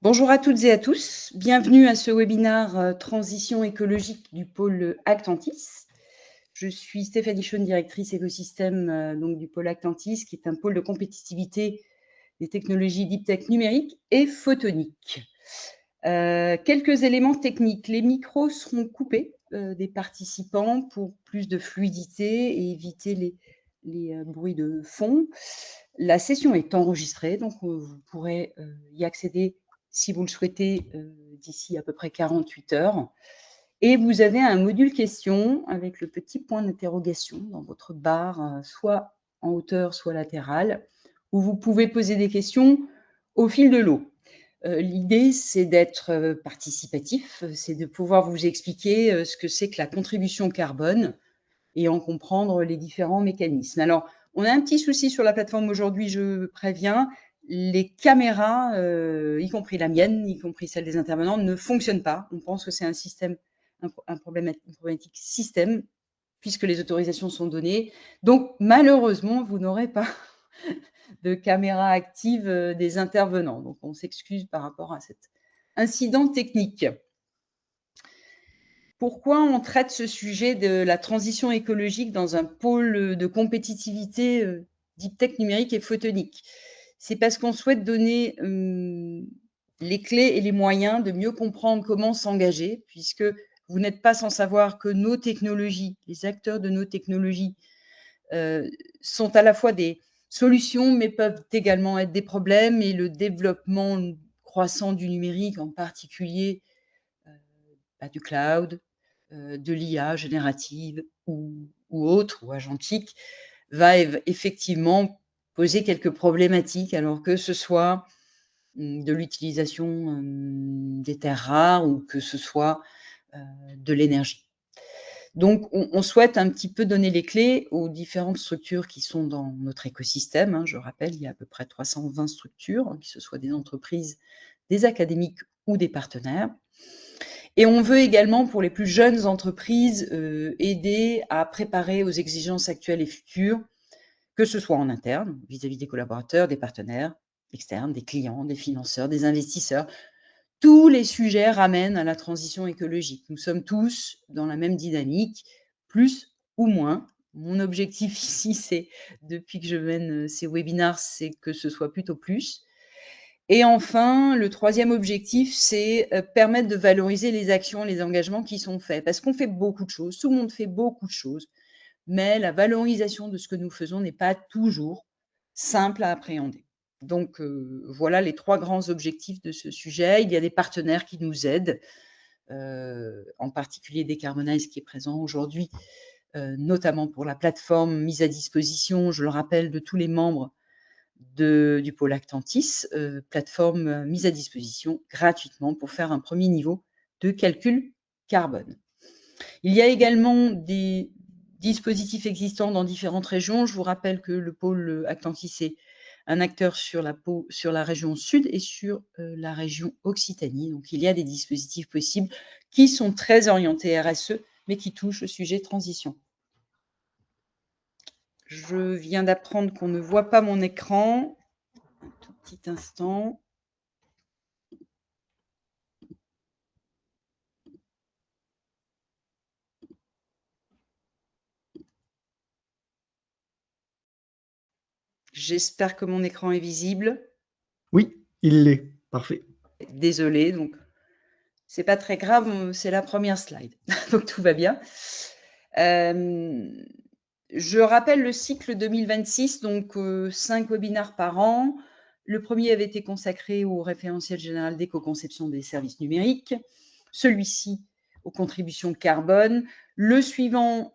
Bonjour à toutes et à tous, bienvenue à ce webinaire Transition écologique du pôle Actantis. Je suis Stéphanie Schoen, directrice écosystème donc du pôle Actantis, qui est un pôle de compétitivité des technologies deep tech numériques et photoniques. Quelques éléments techniques. Les micros seront coupés des participants pour plus de fluidité et éviter les bruits de fond. La session est enregistrée, donc vous pourrez y accéder si vous le souhaitez d'ici à peu près 48 heures. Et vous avez un module questions avec le petit point d'interrogation dans votre barre, soit en hauteur, soit latérale, où vous pouvez poser des questions au fil de l'eau. L'idée, c'est d'être participatif, c'est de pouvoir vous expliquer ce que c'est que la contribution carbone et en comprendre les différents mécanismes. Alors, on a un petit souci sur la plateforme aujourd'hui, je préviens. Les caméras, y compris la mienne, y compris celle des intervenants, ne fonctionnent pas. On pense que c'est un système, une problématique système, puisque les autorisations sont données. Donc, malheureusement, vous n'aurez pas de caméra active des intervenants. Donc, on s'excuse par rapport à cet incident technique. Pourquoi on traite ce sujet de la transition écologique dans un pôle de compétitivité deep tech numérique et photonique? C'est parce qu'on souhaite donner les clés et les moyens de mieux comprendre comment s'engager, puisque vous n'êtes pas sans savoir que nos technologies, les acteurs de nos technologies, sont à la fois des solutions, mais peuvent également être des problèmes, et le développement croissant du numérique, en particulier du cloud, de l'IA générative ou autre, ou agentique, va effectivement poser quelques problématiques, alors que ce soit de l'utilisation des terres rares ou que ce soit de l'énergie. Donc, on souhaite un petit peu donner les clés aux différentes structures qui sont dans notre écosystème. Hein. Je rappelle, il y a à peu près 320 structures, que ce soit des entreprises, des académiques ou des partenaires. Et on veut également, pour les plus jeunes entreprises, aider à préparer aux exigences actuelles et futures, que ce soit en interne, vis-à-vis des collaborateurs, des partenaires externes, des clients, des financeurs, des investisseurs. Tous les sujets ramènent à la transition écologique. Nous sommes tous dans la même dynamique, plus ou moins. Mon objectif ici, c'est, depuis que je mène ces webinaires, c'est que ce soit plutôt plus. Et enfin, le troisième objectif, c'est permettre de valoriser les actions, les engagements qui sont faits. Parce qu'on fait beaucoup de choses, tout le monde fait beaucoup de choses, mais la valorisation de ce que nous faisons n'est pas toujours simple à appréhender. Donc, voilà les 3 grands objectifs de ce sujet. Il y a des partenaires qui nous aident, en particulier Decarbonize qui est présent aujourd'hui, notamment pour la plateforme mise à disposition, je le rappelle, de tous les membres du pôle Actantis, plateforme mise à disposition gratuitement pour faire un premier niveau de calcul carbone. Il y a également des dispositifs existants dans différentes régions. Je vous rappelle que le pôle Actantis est un acteur sur la région sud et sur la région Occitanie. Donc, il y a des dispositifs possibles qui sont très orientés RSE, mais qui touchent le sujet transition. Je viens d'apprendre qu'on ne voit pas mon écran. Un tout petit instant. J'espère que mon écran est visible. Oui, il l'est. Parfait. Désolée, donc c'est pas très grave, c'est la première slide, donc tout va bien. Je rappelle le cycle 2026, donc 5 webinaires par an. Le premier avait été consacré au référentiel général d'éco-conception des services numériques, celui-ci aux contributions carbone. Le suivant,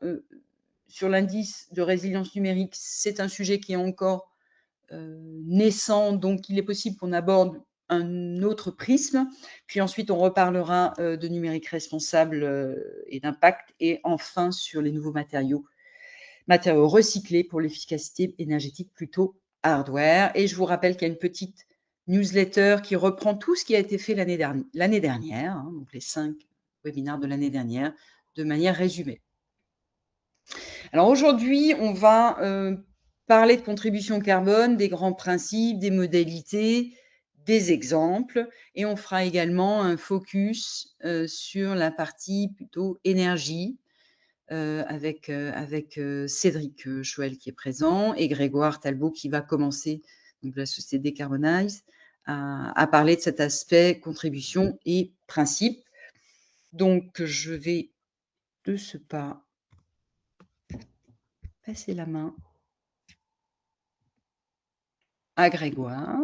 sur l'indice de résilience numérique, c'est un sujet qui est encore naissant, donc il est possible qu'on aborde un autre prisme. Puis ensuite, on reparlera de numérique responsable et d'impact. Et enfin, sur les nouveaux matériaux recyclés pour l'efficacité énergétique plutôt hardware. Et je vous rappelle qu'il y a une petite newsletter qui reprend tout ce qui a été fait l'année dernière, hein, donc les 5 webinaires de l'année dernière, de manière résumée. Alors aujourd'hui, on va parler de contribution carbone, des grands principes, des modalités, des exemples et on fera également un focus sur la partie plutôt énergie avec Cédric Choël qui est présent et Grégoire Talbot qui va commencer, donc de la société Decarbonize, à parler de cet aspect contribution et principe. Donc, je vais de ce pas passer la main à Grégoire.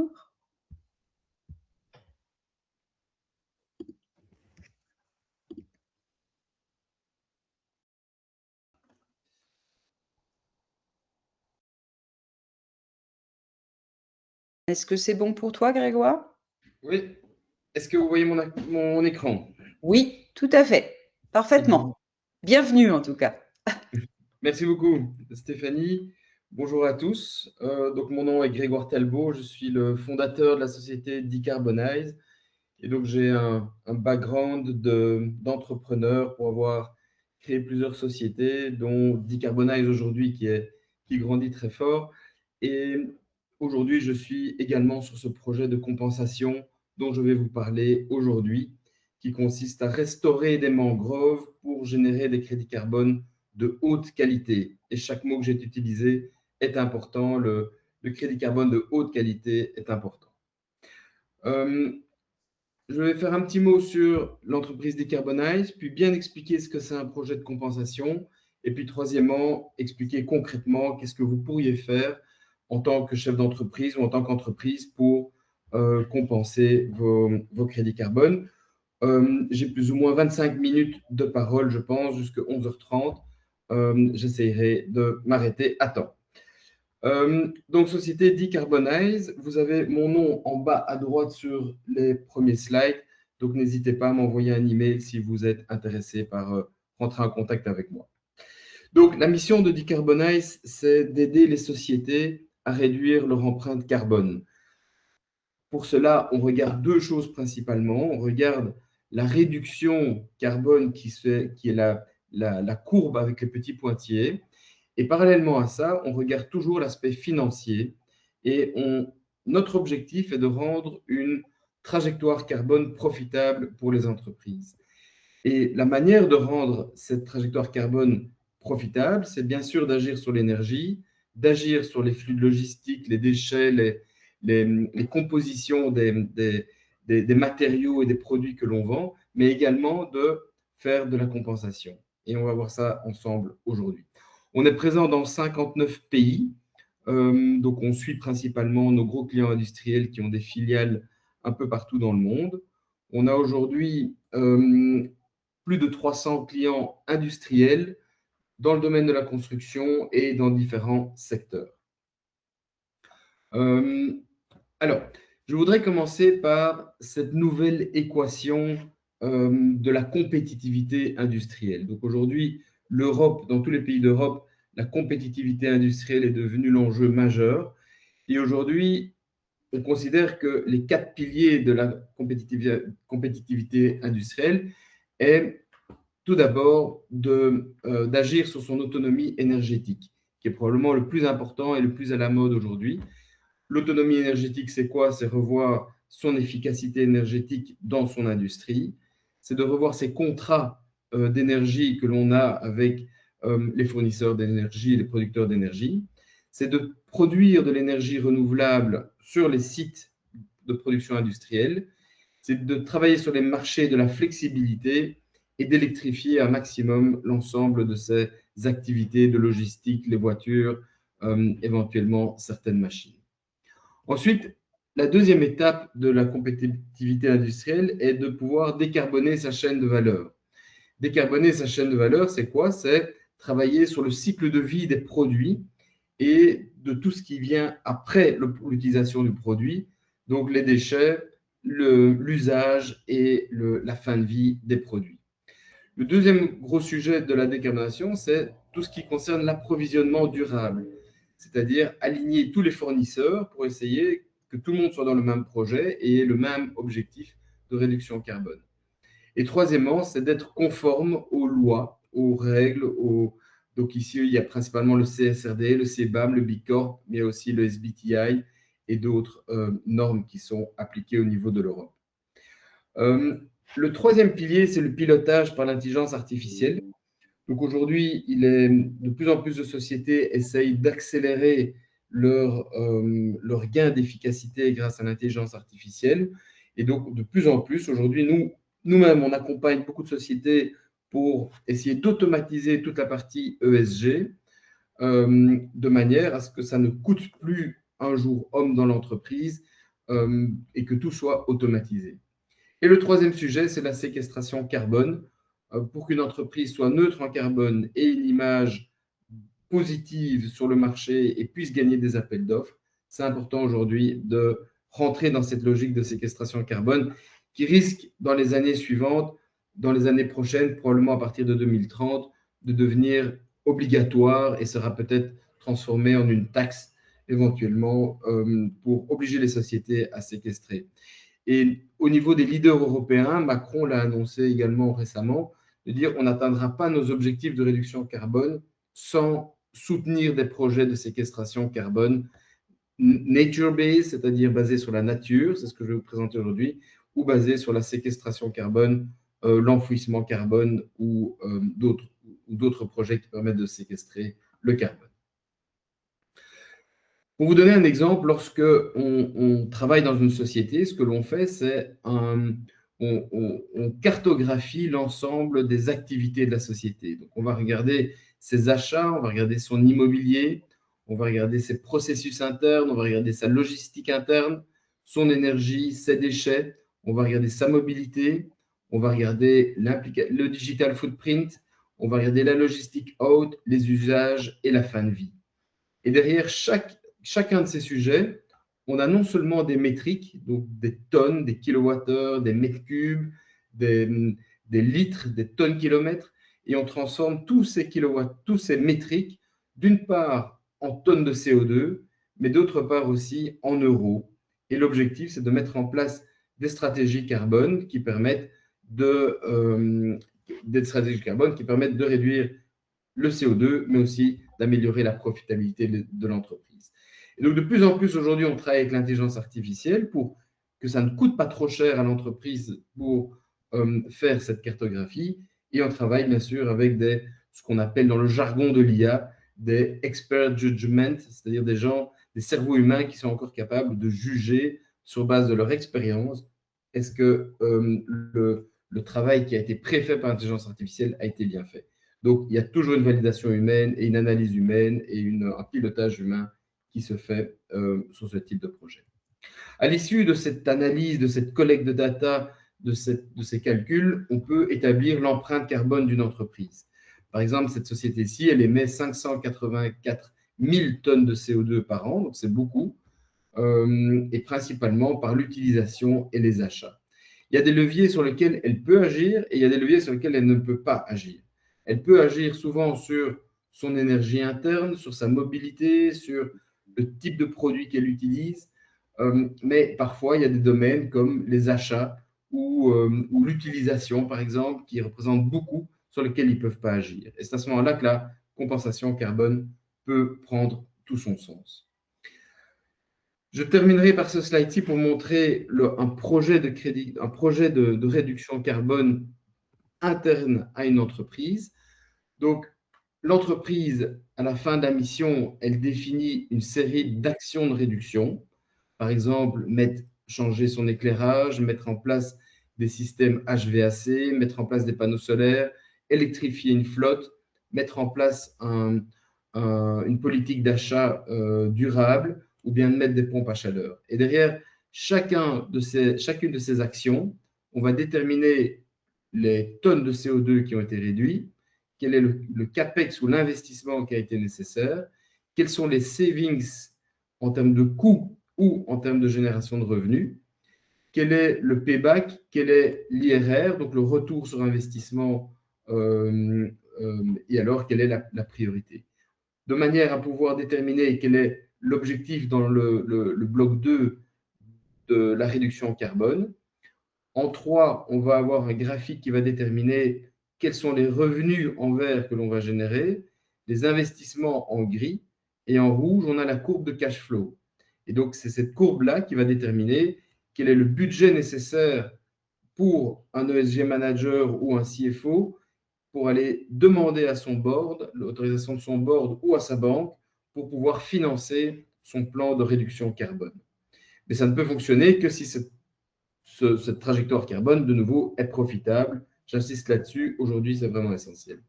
Est-ce que c'est bon pour toi, Grégoire? Oui. Est-ce que vous voyez mon écran? Oui, tout à fait. Parfaitement. Bienvenue, en tout cas. Merci beaucoup, Stéphanie. Bonjour à tous. Donc, mon nom est Grégoire Talbot. Je suis le fondateur de la société Decarbonize. Et donc, j'ai un background d'entrepreneur pour avoir créé plusieurs sociétés, dont Decarbonize aujourd'hui qui grandit très fort. Et aujourd'hui, je suis également sur ce projet de compensation dont je vais vous parler aujourd'hui, qui consiste à restaurer des mangroves pour générer des crédits carbone de haute qualité. Et chaque mot que j'ai utilisé est important. Le crédit carbone de haute qualité est important. Je vais faire un petit mot sur l'entreprise Decarbonize, puis bien expliquer ce que c'est un projet de compensation. Et puis, troisièmement, expliquer concrètement qu'est-ce que vous pourriez faire en tant que chef d'entreprise ou en tant qu'entreprise pour compenser vos crédits carbone. J'ai plus ou moins 25 minutes de parole, je pense, jusqu'à 11h30. J'essaierai de m'arrêter à temps. Donc, société Decarbonize, vous avez mon nom en bas à droite sur les premiers slides. Donc, n'hésitez pas à m'envoyer un email si vous êtes intéressé par rentrer en contact avec moi. Donc, la mission de Decarbonize, c'est d'aider les sociétés à réduire leur empreinte carbone. Pour cela, on regarde deux choses principalement. On regarde la réduction carbone qui est la courbe avec les petits pointillés. Et parallèlement à ça, on regarde toujours l'aspect financier et notre objectif est de rendre une trajectoire carbone profitable pour les entreprises. Et la manière de rendre cette trajectoire carbone profitable, c'est bien sûr d'agir sur l'énergie, d'agir sur les flux de logistique, les déchets, les compositions des matériaux et des produits que l'on vend, mais également de faire de la compensation. Et on va voir ça ensemble aujourd'hui. On est présent dans 59 pays, donc on suit principalement nos gros clients industriels qui ont des filiales un peu partout dans le monde. On a aujourd'hui plus de 300 clients industriels dans le domaine de la construction et dans différents secteurs. Alors, je voudrais commencer par cette nouvelle équation de la compétitivité industrielle. Donc aujourd'hui, l'Europe, dans tous les pays d'Europe, la compétitivité industrielle est devenue l'enjeu majeur. Et aujourd'hui, on considère que les 4 piliers de la compétitivité industrielle est tout d'abord d'agir sur son autonomie énergétique, qui est probablement le plus important et le plus à la mode aujourd'hui. L'autonomie énergétique, c'est quoi? C'est revoir son efficacité énergétique dans son industrie. C'est de revoir ses contrats d'énergie que l'on a avec les fournisseurs d'énergie et les producteurs d'énergie. C'est de produire de l'énergie renouvelable sur les sites de production industrielle. C'est de travailler sur les marchés de la flexibilité et d'électrifier un maximum l'ensemble de ces activités de logistique, les voitures, éventuellement certaines machines. Ensuite, la deuxième étape de la compétitivité industrielle est de pouvoir décarboner sa chaîne de valeur. Décarboner sa chaîne de valeur, c'est quoi? C'est travailler sur le cycle de vie des produits et de tout ce qui vient après l'utilisation du produit, donc les déchets, l'usage et la fin de vie des produits. Le deuxième gros sujet de la décarbonation, c'est tout ce qui concerne l'approvisionnement durable, c'est-à-dire aligner tous les fournisseurs pour essayer que tout le monde soit dans le même projet et ait le même objectif de réduction carbone. Et troisièmement, c'est d'être conforme aux lois, aux règles. Donc ici, il y a principalement le CSRD, le CBAM, le B Corp, mais il y a aussi le SBTI et d'autres normes qui sont appliquées au niveau de l'Europe. Le troisième pilier, c'est le pilotage par l'intelligence artificielle. Donc aujourd'hui, de plus en plus de sociétés essayent d'accélérer leur gain d'efficacité grâce à l'intelligence artificielle. Et donc, de plus en plus, aujourd'hui, nous-mêmes, on accompagne beaucoup de sociétés pour essayer d'automatiser toute la partie ESG de manière à ce que ça ne coûte plus un jour homme dans l'entreprise et que tout soit automatisé. Et le troisième sujet, c'est la séquestration carbone. Pour qu'une entreprise soit neutre en carbone et une image positive sur le marché et puisse gagner des appels d'offres, c'est important aujourd'hui de rentrer dans cette logique de séquestration carbone qui risque dans les années suivantes, dans les années prochaines, probablement à partir de 2030, de devenir obligatoire et sera peut-être transformée en une taxe éventuellement pour obliger les sociétés à séquestrer. Et au niveau des leaders européens, Macron l'a annoncé également récemment, de dire on n'atteindra pas nos objectifs de réduction carbone sans soutenir des projets de séquestration carbone nature-based, c'est-à-dire basés sur la nature, c'est ce que je vais vous présenter aujourd'hui, ou basés sur la séquestration carbone, l'enfouissement carbone ou d'autres projets qui permettent de séquestrer le carbone. Pour vous donner un exemple, lorsque on travaille dans une société, ce que l'on fait, c'est on cartographie l'ensemble des activités de la société. Donc, on va regarder ses achats, on va regarder son immobilier, on va regarder ses processus internes, on va regarder sa logistique interne, son énergie, ses déchets, on va regarder sa mobilité, on va regarder le digital footprint, on va regarder la logistique haute, les usages et la fin de vie. Et derrière chacun de ces sujets, on a non seulement des métriques, donc des tonnes, des kilowattheures, des mètres cubes, des litres, des tonnes kilomètres, et on transforme tous ces kilowatts, tous ces métriques, d'une part en tonnes de CO2, mais d'autre part aussi en euros. Et l'objectif, c'est de mettre en place des stratégies carbone qui permettent de réduire le CO2, mais aussi d'améliorer la profitabilité de l'entreprise. Et donc, de plus en plus, aujourd'hui, on travaille avec l'intelligence artificielle pour que ça ne coûte pas trop cher à l'entreprise pour faire cette cartographie. Et on travaille, bien sûr, avec ce qu'on appelle dans le jargon de l'IA, des expert judgment, c'est-à-dire des cerveaux humains qui sont encore capables de juger sur base de leur expérience, est-ce que le travail qui a été préfet par l'intelligence artificielle a été bien fait. Donc, il y a toujours une validation humaine et une analyse humaine et un pilotage humain qui se fait sur ce type de projet. À l'issue de cette analyse, de cette collecte de data, de ces calculs, on peut établir l'empreinte carbone d'une entreprise. Par exemple, cette société-ci, elle émet 584 000 tonnes de CO2 par an, donc c'est beaucoup, et principalement par l'utilisation et les achats. Il y a des leviers sur lesquels elle peut agir et il y a des leviers sur lesquels elle ne peut pas agir. Elle peut agir souvent sur son énergie interne, sur sa mobilité, sur le type de produit qu'elle utilise, mais parfois il y a des domaines comme les achats ou l'utilisation, par exemple, qui représentent beaucoup, sur lesquels ils ne peuvent pas agir. Et c'est à ce moment-là que la compensation carbone peut prendre tout son sens. Je terminerai par ce slide-ci pour montrer un projet de réduction carbone interne à une entreprise. Donc, l'entreprise, à la fin de la mission, elle définit une série d'actions de réduction. Par exemple, changer son éclairage, mettre en place des systèmes HVAC, mettre en place des panneaux solaires, électrifier une flotte, mettre en place une politique d'achat durable ou bien mettre des pompes à chaleur. Et derrière chacune de ces actions, on va déterminer les tonnes de CO2 qui ont été réduites, quel est le CAPEX ou l'investissement qui a été nécessaire, quels sont les savings en termes de coûts ou en termes de génération de revenus, quel est le payback, quel est l'IRR, donc le retour sur investissement, et alors quelle est la priorité. De manière à pouvoir déterminer quel est l'objectif dans le bloc 2 de la réduction carbone. En 3, on va avoir un graphique qui va déterminer quels sont les revenus en vert que l'on va générer, les investissements en gris, et en rouge, on a la courbe de cash flow. Et donc, c'est cette courbe-là qui va déterminer quel est le budget nécessaire pour un ESG manager ou un CFO pour aller demander à son board, l'autorisation de son board ou à sa banque pour pouvoir financer son plan de réduction carbone. Mais ça ne peut fonctionner que si cette trajectoire carbone, de nouveau, est profitable. J'insiste là-dessus, aujourd'hui, c'est vraiment essentiel.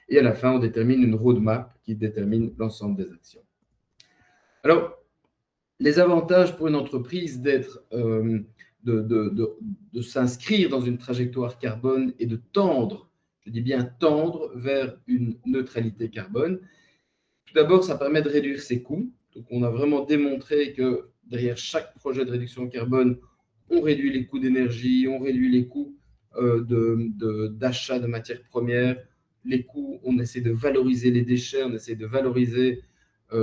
Et à la fin, on détermine une roadmap qui détermine l'ensemble des actions. Alors, les avantages pour une entreprise de s'inscrire dans une trajectoire carbone et de tendre, je dis bien tendre, vers une neutralité carbone. Tout d'abord, ça permet de réduire ses coûts. Donc, on a vraiment démontré que derrière chaque projet de réduction carbone, on réduit les coûts d'énergie, on réduit les coûts d'achat de matières premières, les coûts, on essaie de valoriser les déchets, on essaie de valoriser la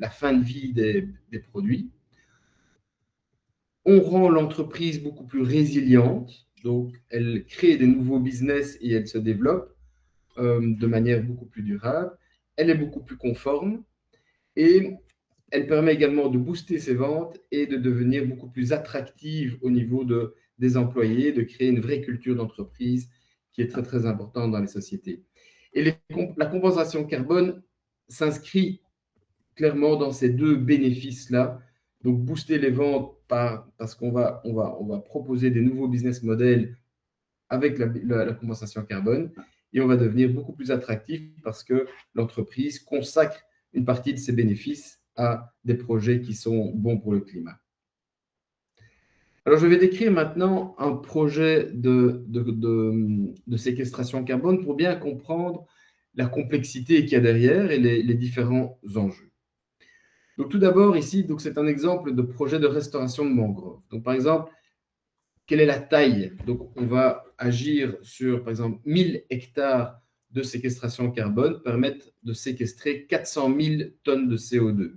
fin de vie des produits. On rend l'entreprise beaucoup plus résiliente, donc elle crée des nouveaux business et elle se développe de manière beaucoup plus durable. Elle est beaucoup plus conforme et elle permet également de booster ses ventes et de devenir beaucoup plus attractive au niveau des employés, de créer une vraie culture d'entreprise qui est très, très importante dans les sociétés. Et la compensation carbone s'inscrit clairement dans ces deux bénéfices-là. Donc, booster les ventes parce qu'on va proposer des nouveaux business models avec la compensation carbone et on va devenir beaucoup plus attractif parce que l'entreprise consacre une partie de ses bénéfices à des projets qui sont bons pour le climat. Alors, je vais décrire maintenant un projet de séquestration carbone pour bien comprendre la complexité qu'il y a derrière et les différents enjeux. Donc, tout d'abord, ici, c'est un exemple de projet de restauration de mangroves. Donc, par exemple, quelle est la taille? Donc, on va agir sur, par exemple, 1000 hectares de séquestration carbone permettent de séquestrer 400 000 tonnes de CO2.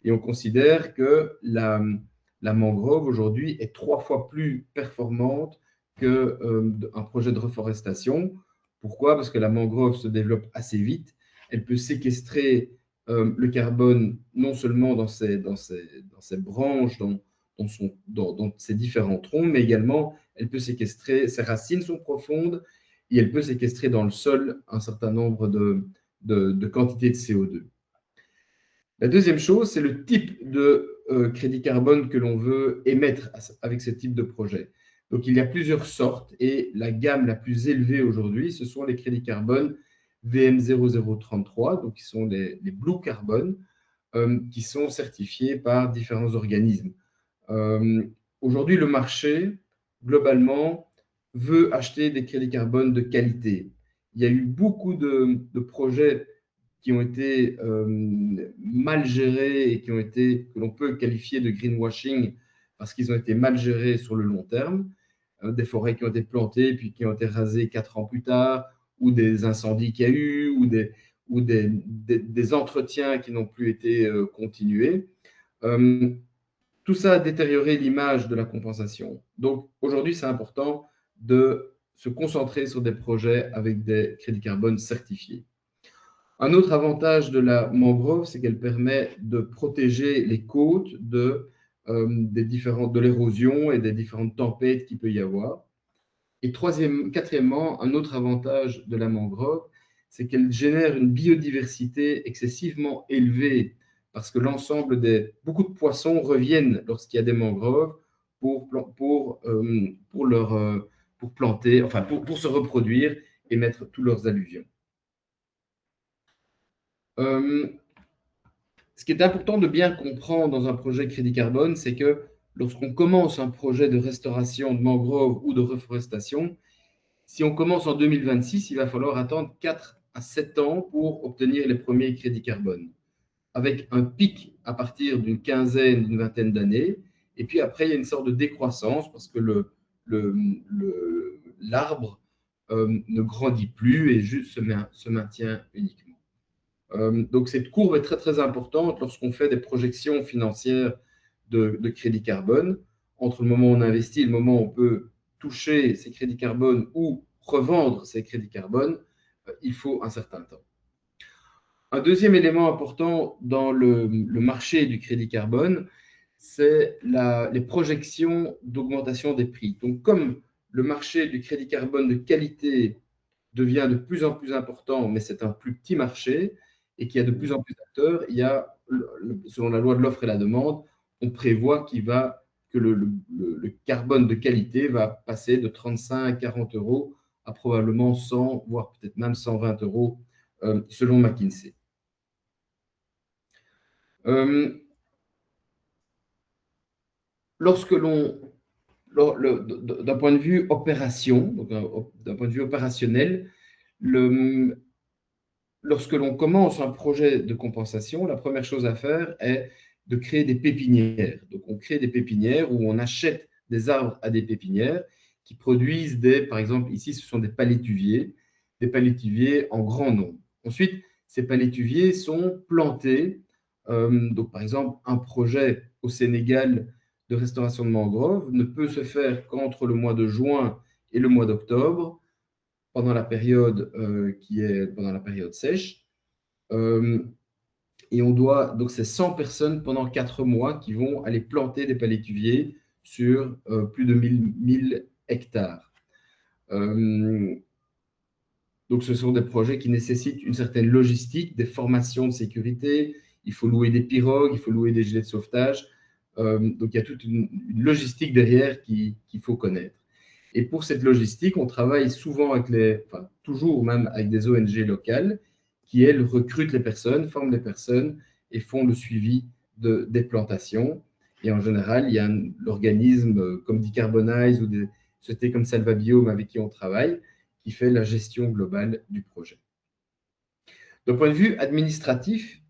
Et on considère que la mangrove aujourd'hui est 3 fois plus performante qu'un projet de reforestation. Pourquoi? Parce que la mangrove se développe assez vite. Elle peut séquestrer le carbone non seulement dans ses branches, dans ses différents troncs, mais également elle peut séquestrer, ses racines sont profondes et elle peut séquestrer dans le sol un certain nombre de quantités de CO2. La deuxième chose, c'est le type de crédit carbone que l'on veut émettre avec ce type de projet. Donc, il y a plusieurs sortes et la gamme la plus élevée aujourd'hui, ce sont les crédits carbone VM0033, donc qui sont les Blue Carbon, qui sont certifiés par différents organismes. Aujourd'hui, le marché, globalement, veut acheter des crédits carbone de qualité. Il y a eu beaucoup de projets qui ont été mal gérés et que l'on peut qualifier de greenwashing parce qu'ils ont été mal gérés sur le long terme. Des forêts qui ont été plantées puis qui ont été rasées 4 ans plus tard, ou des incendies qu'il y a eu, ou des entretiens qui n'ont plus été continués. Tout ça a détérioré l'image de la compensation. Donc aujourd'hui, c'est important de se concentrer sur des projets avec des crédits carbone certifiés. Un autre avantage de la mangrove, c'est qu'elle permet de protéger les côtes de l'érosion et des différentes tempêtes qu'il peut y avoir. Et quatrièmement, un autre avantage de la mangrove, c'est qu'elle génère une biodiversité excessivement élevée parce que beaucoup de poissons reviennent lorsqu'il y a des mangroves pour planter, enfin pour se reproduire et mettre tous leurs alluvions. Ce qui est important de bien comprendre dans un projet crédit carbone, c'est que lorsqu'on commence un projet de restauration de mangroves ou de reforestation, si on commence en 2026, il va falloir attendre 4 à 7 ans pour obtenir les premiers crédits carbone, avec un pic à partir d'une quinzaine, d'une vingtaine d'années. Et puis après, il y a une sorte de décroissance parce que l'arbre ne grandit plus et juste se maintient uniquement. Donc, cette courbe est très, très importante lorsqu'on fait des projections financières de crédit carbone. Entre le moment où on investit et le moment où on peut toucher ces crédits carbone ou revendre ces crédits carbone, il faut un certain temps. Un deuxième élément important dans le marché du crédit carbone, c'est les projections d'augmentation des prix. Donc, comme le marché du crédit carbone de qualité devient de plus en plus important, mais c'est un plus petit marché et qu'il y a de plus en plus d'acteurs, il y a, selon la loi de l'offre et la demande, on prévoit que le carbone de qualité va passer de 35 à 40 euros à probablement 100, voire peut-être même 120 euros, selon McKinsey. Lorsque d'un point de vue opération, d'un point de vue opérationnel, lorsque l'on commence un projet de compensation, la première chose à faire est de créer des pépinières. Donc, on crée des pépinières où on achète des arbres à des pépinières qui produisent par exemple, ici, ce sont des palétuviers en grand nombre. Ensuite, ces palétuviers sont plantés. Donc, par exemple, un projet au Sénégal de restauration de mangroves ne peut se faire qu'entre le mois de juin et le mois d'octobre, pendant la période pendant la période sèche. Et donc c'est 100 personnes pendant 4 mois qui vont aller planter des palétuviers sur plus de 1000 hectares. Donc ce sont des projets qui nécessitent une certaine logistique, des formations de sécurité. Il faut louer des pirogues, il faut louer des gilets de sauvetage. Donc il y a toute une logistique derrière qu'il faut connaître. Et pour cette logistique, on travaille souvent toujours même avec des ONG locales qui, elles, recrutent les personnes, forment les personnes et font le suivi des plantations. Et en général, il y a l'organisme comme Decarbonize ou des sociétés comme Salvabiome avec qui on travaille qui fait la gestion globale du projet. D'un point de vue administratif,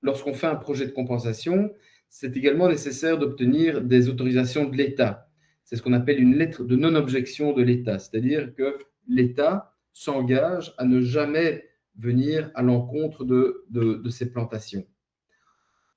lorsqu'on fait un projet de compensation, c'est également nécessaire d'obtenir des autorisations de l'État. C'est ce qu'on appelle une lettre de non-objection de l'État, c'est-à-dire que l'État s'engage à ne jamais venir à l'encontre de ces plantations.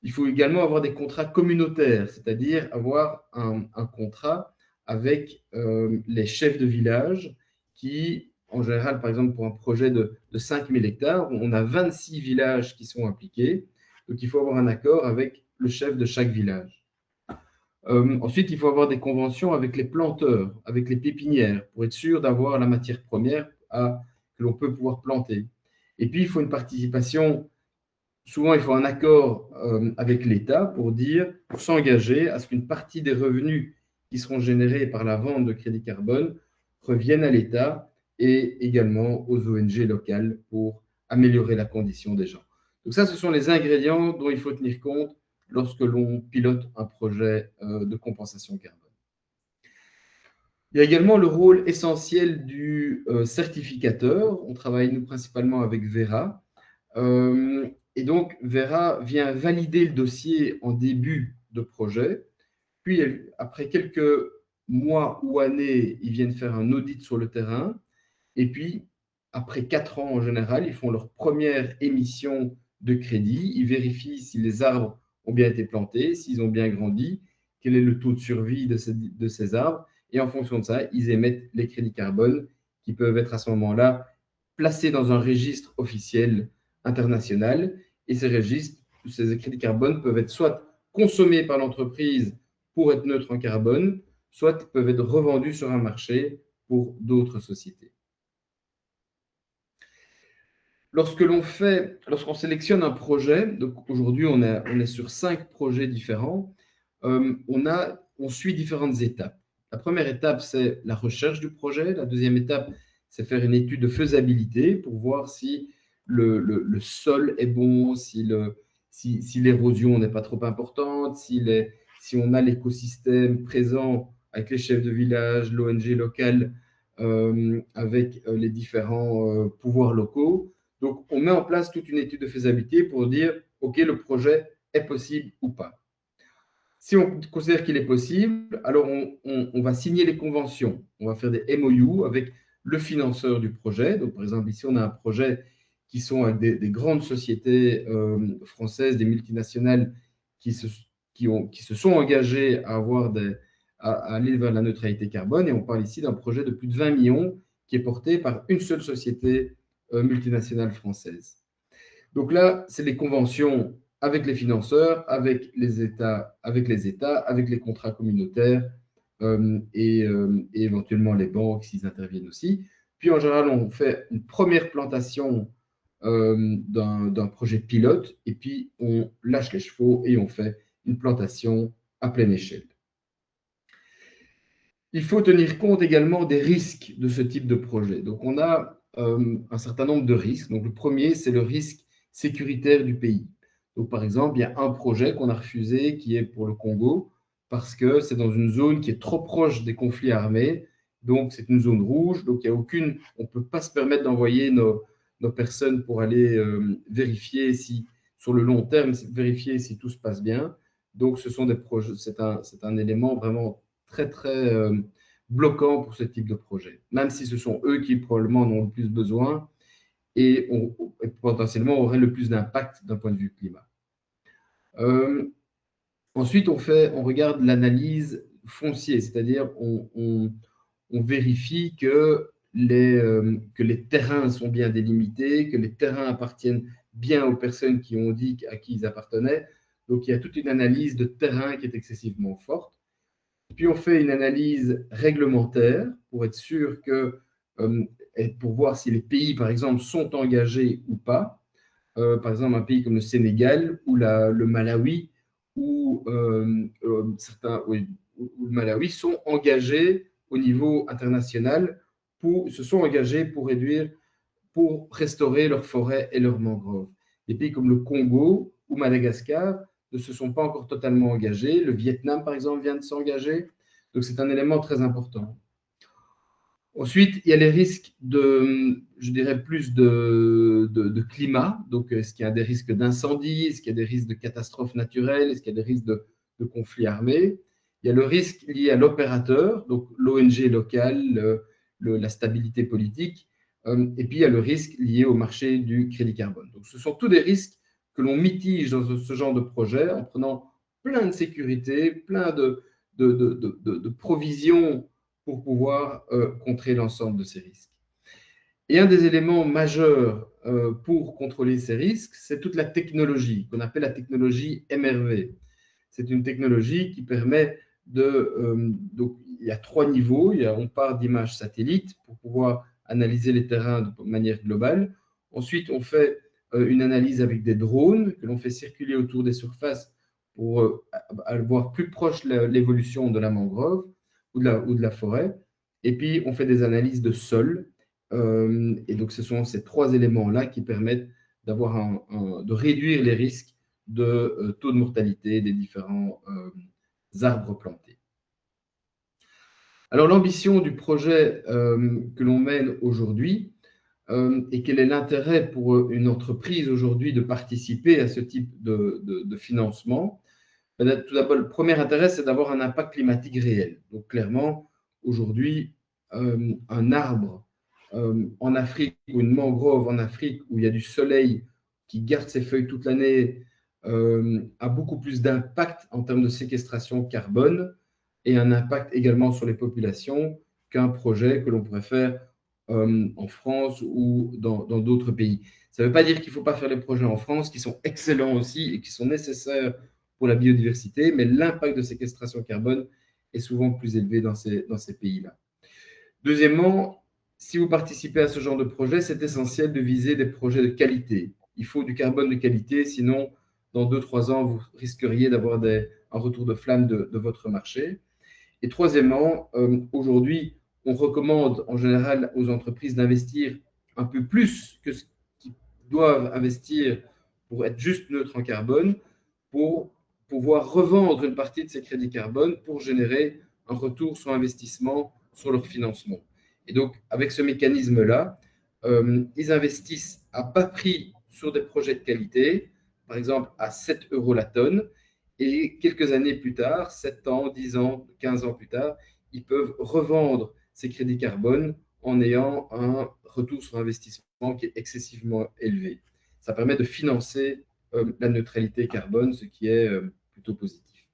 Il faut également avoir des contrats communautaires, c'est-à-dire avoir un contrat avec les chefs de village qui, en général, par exemple, pour un projet de 5000 hectares, on a 26 villages qui sont impliqués. Donc, il faut avoir un accord avec le chef de chaque village. Ensuite, il faut avoir des conventions avec les planteurs, avec les pépinières, pour être sûr d'avoir la matière première que l'on peut pouvoir planter. Et puis, il faut une participation. Souvent, il faut un accord avec l'État pour s'engager à ce qu'une partie des revenus qui seront générés par la vente de crédits carbone reviennent à l'État et également aux ONG locales pour améliorer la condition des gens. Donc ça, ce sont les ingrédients dont il faut tenir compte lorsque l'on pilote un projet de compensation carbone. Il y a également le rôle essentiel du certificateur. On travaille, nous, principalement avec Verra. Et donc, Verra vient valider le dossier en début de projet. Puis, après quelques mois ou années, ils viennent faire un audit sur le terrain. Et puis, après 4 ans en général, ils font leur première émission de crédit. Ils vérifient si les arbres ont bien été plantés, s'ils ont bien grandi, quel est le taux de survie de ces arbres. Et en fonction de ça, ils émettent les crédits carbone qui peuvent être à ce moment-là placés dans un registre officiel international. Et ces registres, ces crédits carbone peuvent être soit consommés par l'entreprise pour être neutres en carbone, soit peuvent être revendus sur un marché pour d'autres sociétés. Lorsqu'on sélectionne un projet, donc aujourd'hui on est sur 5 projets différents, on suit différentes étapes. La première étape, c'est la recherche du projet. La deuxième étape, c'est faire une étude de faisabilité pour voir si le sol est bon, si l'érosion n'est pas trop importante, si on a l'écosystème présent avec les chefs de village, l'ONG locale, avec les différents pouvoirs locaux. Donc, on met en place toute une étude de faisabilité pour dire, OK, le projet est possible ou pas. Si on considère qu'il est possible, alors on va signer les conventions. On va faire des MOU avec le financeur du projet. Donc, par exemple, ici, on a un projet qui sont avec des grandes sociétés françaises, des multinationales qui se sont engagées à aller vers la neutralité carbone. Et on parle ici d'un projet de plus de 20 millions qui est porté par une seule société multinationale française. Donc là, c'est les conventions avec les financeurs, avec les États, avec les contrats communautaires et éventuellement les banques s'ils interviennent aussi. Puis en général, on fait une première plantation d'un projet pilote et puis on lâche les chevaux et on fait une plantation à pleine échelle. Il faut tenir compte également des risques de ce type de projet. Donc, on a un certain nombre de risques. Donc, le premier, c'est le risque sécuritaire du pays. Donc, par exemple, il y a un projet qu'on a refusé qui est pour le Congo parce que c'est dans une zone qui est trop proche des conflits armés. Donc, c'est une zone rouge. Donc, il y a aucune, on ne peut pas se permettre d'envoyer nos personnes pour aller vérifier si, sur le long terme, vérifier si tout se passe bien. Donc, ce sont des projets, c'est un élément vraiment très, très bloquant pour ce type de projet, même si ce sont eux qui probablement en ont le plus besoin et potentiellement auraient le plus d'impact d'un point de vue climat. Ensuite, on regarde l'analyse foncière, c'est-à-dire on vérifie que les terrains sont bien délimités, que les terrains appartiennent bien aux personnes qui ont dit à qui ils appartenaient. Donc, il y a toute une analyse de terrain qui est excessivement forte. Puis on fait une analyse réglementaire pour être sûr que, et pour voir si les pays, par exemple, sont engagés ou pas. Par exemple, un pays comme le Sénégal ou le Malawi ou ou le Malawi sont engagés au niveau international, se sont engagés pour restaurer leurs forêts et leurs mangroves. Des pays comme le Congo ou Madagascar ne se sont pas encore totalement engagés. Le Vietnam, par exemple, vient de s'engager. Donc, c'est un élément très important. Ensuite, il y a les risques je dirais, plus de climat. Donc, est-ce qu'il y a des risques d'incendie? Est-ce qu'il y a des risques de catastrophes naturelles? Est-ce qu'il y a des risques de conflits armés? Il y a le risque lié à l'opérateur, donc l'ONG locale, la stabilité politique. Et puis, il y a le risque lié au marché du crédit carbone. Donc, ce sont tous des risques que l'on mitige dans ce genre de projet en prenant plein de sécurité, plein de provisions pour pouvoir contrer l'ensemble de ces risques. Et un des éléments majeurs pour contrôler ces risques, c'est toute la technologie qu'on appelle la technologie MRV. C'est une technologie qui permet donc, il y a 3 niveaux. On part d'images satellites pour pouvoir analyser les terrains de manière globale. Ensuite, on fait une analyse avec des drones que l'on fait circuler autour des surfaces pour voir plus proche l'évolution de la mangrove ou de la forêt. Et puis, on fait des analyses de sol. Et donc, ce sont ces 3 éléments-là qui permettent de réduire les risques de taux de mortalité des différents arbres plantés. Alors, l'ambition du projet que l'on mène aujourd'hui et quel est l'intérêt pour une entreprise aujourd'hui de participer à ce type de financement? Tout d'abord, le premier intérêt, c'est d'avoir un impact climatique réel. Donc, clairement, aujourd'hui, un arbre en Afrique ou une mangrove en Afrique où il y a du soleil qui garde ses feuilles toute l'année a beaucoup plus d'impact en termes de séquestration carbone et un impact également sur les populations qu'un projet que l'on pourrait faire en France ou dans d'autres pays. Ça ne veut pas dire qu'il ne faut pas faire les projets en France qui sont excellents aussi et qui sont nécessaires pour la biodiversité, mais l'impact de séquestration carbone est souvent plus élevé dans ces pays-là. Deuxièmement, si vous participez à ce genre de projet, c'est essentiel de viser des projets de qualité. Il faut du carbone de qualité, sinon, dans 2-3 ans, vous risqueriez d'avoir un retour de flamme de votre marché. Et troisièmement, aujourd'hui, on recommande en général aux entreprises d'investir un peu plus que ce qu'ils doivent investir pour être juste neutre en carbone, pour pouvoir revendre une partie de ces crédits carbone pour générer un retour sur investissement sur leur financement. Et donc, avec ce mécanisme-là, ils investissent à bas prix sur des projets de qualité, par exemple à 7 € la tonne, et quelques années plus tard, 7 ans, 10 ans, 15 ans plus tard, ils peuvent revendre ces crédits carbone en ayant un retour sur investissement qui est excessivement élevé. Ça permet de financer la neutralité carbone, ce qui est plutôt positif.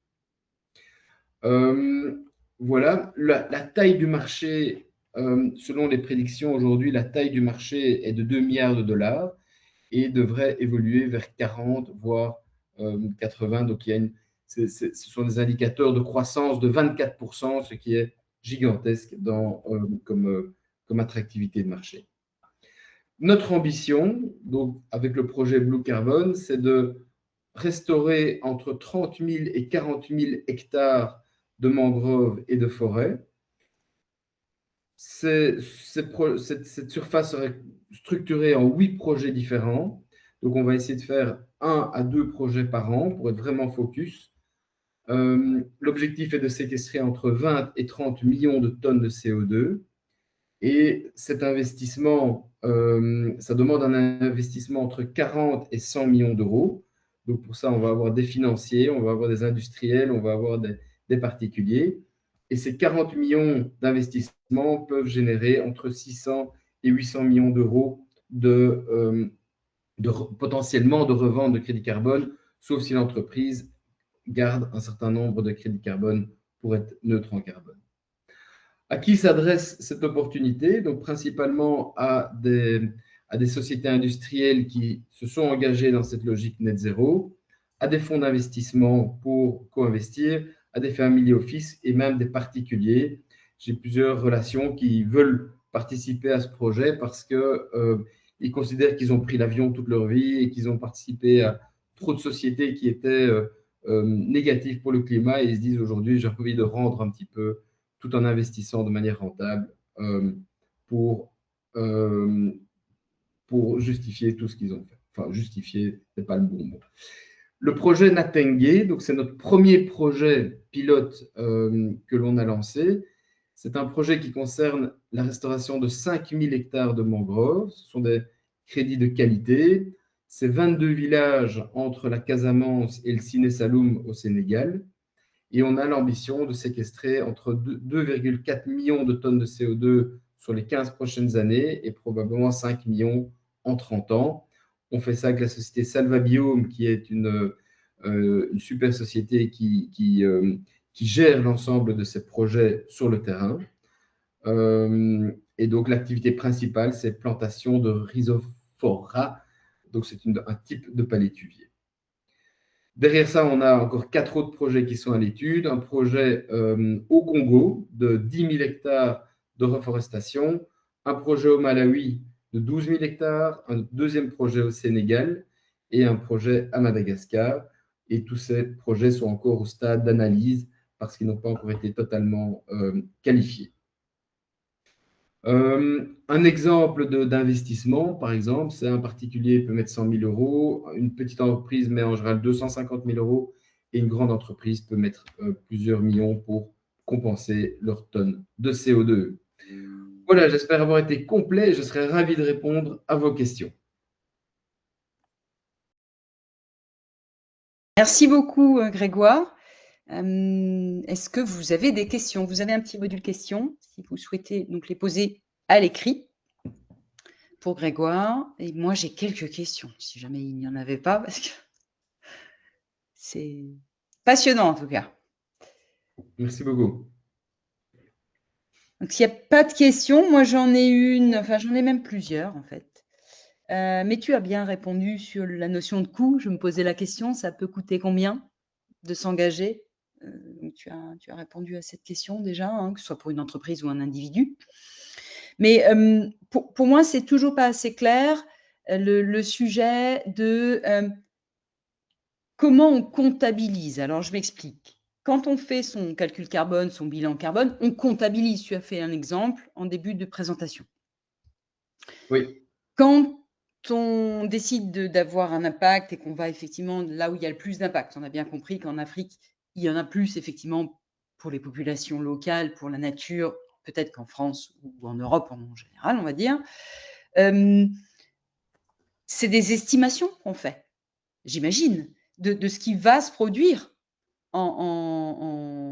Voilà, la taille du marché, selon les prédictions aujourd'hui, la taille du marché est de 2 milliards de dollars. et devrait évoluer vers 40, voire 80. Donc, ce sont des indicateurs de croissance de 24%, ce qui est gigantesque comme attractivité de marché. Notre ambition, donc, avec le projet Blue Carbon, c'est de restaurer entre 30 000 et 40 000 hectares de mangroves et de forêts. Cette surface serait structurée en 8 projets différents. Donc, on va essayer de faire 1 à 2 projets par an pour être vraiment focus. L'objectif est de séquestrer entre 20 et 30 millions de tonnes de CO2. Et cet investissement, ça demande un investissement entre 40 et 100 millions d'euros. Donc, pour ça, on va avoir des financiers, on va avoir des industriels, on va avoir des particuliers. Et ces 40 millions d'investissements peuvent générer entre 600 et 800 millions d'euros potentiellement de revente de crédit carbone, sauf si l'entreprise garde un certain nombre de crédits carbone pour être neutre en carbone. À qui s'adresse cette opportunité? Donc, principalement à des sociétés industrielles qui se sont engagées dans cette logique net zéro, à des fonds d'investissement pour co-investir, à des family office et même des particuliers. J'ai plusieurs relations qui veulent participer à ce projet parce qu'ils considèrent qu'ils ont pris l'avion toute leur vie et qu'ils ont participé à trop de sociétés qui étaient négatives pour le climat et ils se disent aujourd'hui, j'ai envie de rendre un petit peu tout en investissant de manière rentable pour justifier tout ce qu'ils ont fait. Enfin, justifier, ce n'est pas le bon mot. Le projet Natengue, donc c'est notre premier projet pilote que l'on a lancé. C'est un projet qui concerne la restauration de 5000 hectares de mangroves. Ce sont des crédits de qualité. C'est 22 villages entre la Casamance et le Sine Saloum au Sénégal. Et on a l'ambition de séquestrer entre 2,4 millions de tonnes de CO2 sur les 15 prochaines années et probablement 5 millions en 30 ans. On fait ça avec la société Salvabiome, qui est une super société qui gère l'ensemble de ces projets sur le terrain. Et donc, l'activité principale, c'est plantation de rhizophora. Donc, c'est un type de palétuvier. Derrière ça, on a encore 4 autres projets qui sont à l'étude. Un projet au Congo de 10 000 hectares de reforestation, un projet au Malawi de 12 000 hectares, un deuxième projet au Sénégal et un projet à Madagascar. Et tous ces projets sont encore au stade d'analyse parce qu'ils n'ont pas encore été totalement qualifiés. Un exemple d'investissement, par exemple, c'est un particulier peut mettre 100 000 euros, une petite entreprise met en général 250 000 euros et une grande entreprise peut mettre plusieurs millions pour compenser leurs tonnes de CO2. Voilà, j'espère avoir été complet et je serai ravi de répondre à vos questions. Merci beaucoup, Grégoire. Est-ce que vous avez des questions? Vous avez un petit module questions, si vous souhaitez donc les poser à l'écrit pour Grégoire. Et moi, j'ai quelques questions, si jamais il n'y en avait pas, parce que c'est passionnant en tout cas. Merci beaucoup. Donc, s'il n'y a pas de questions, moi j'en ai une, enfin j'en ai même plusieurs en fait. Mais tu as bien répondu sur la notion de coût. Je me posais la question, ça peut coûter combien de s'engager? Tu as répondu à cette question déjà, hein, que ce soit pour une entreprise ou un individu. Mais pour moi, c'est toujours pas assez clair le sujet de comment on comptabilise. Alors, je m'explique. Quand on fait son calcul carbone, son bilan carbone, on comptabilise. Tu as fait un exemple en début de présentation. Oui. Quand on décide d'avoir un impact et qu'on va effectivement là où il y a le plus d'impact, on a bien compris qu'en Afrique, il y en a plus effectivement pour les populations locales, pour la nature, peut-être qu'en France ou en Europe en général, on va dire. C'est des estimations qu'on fait, j'imagine, de ce qui va se produire en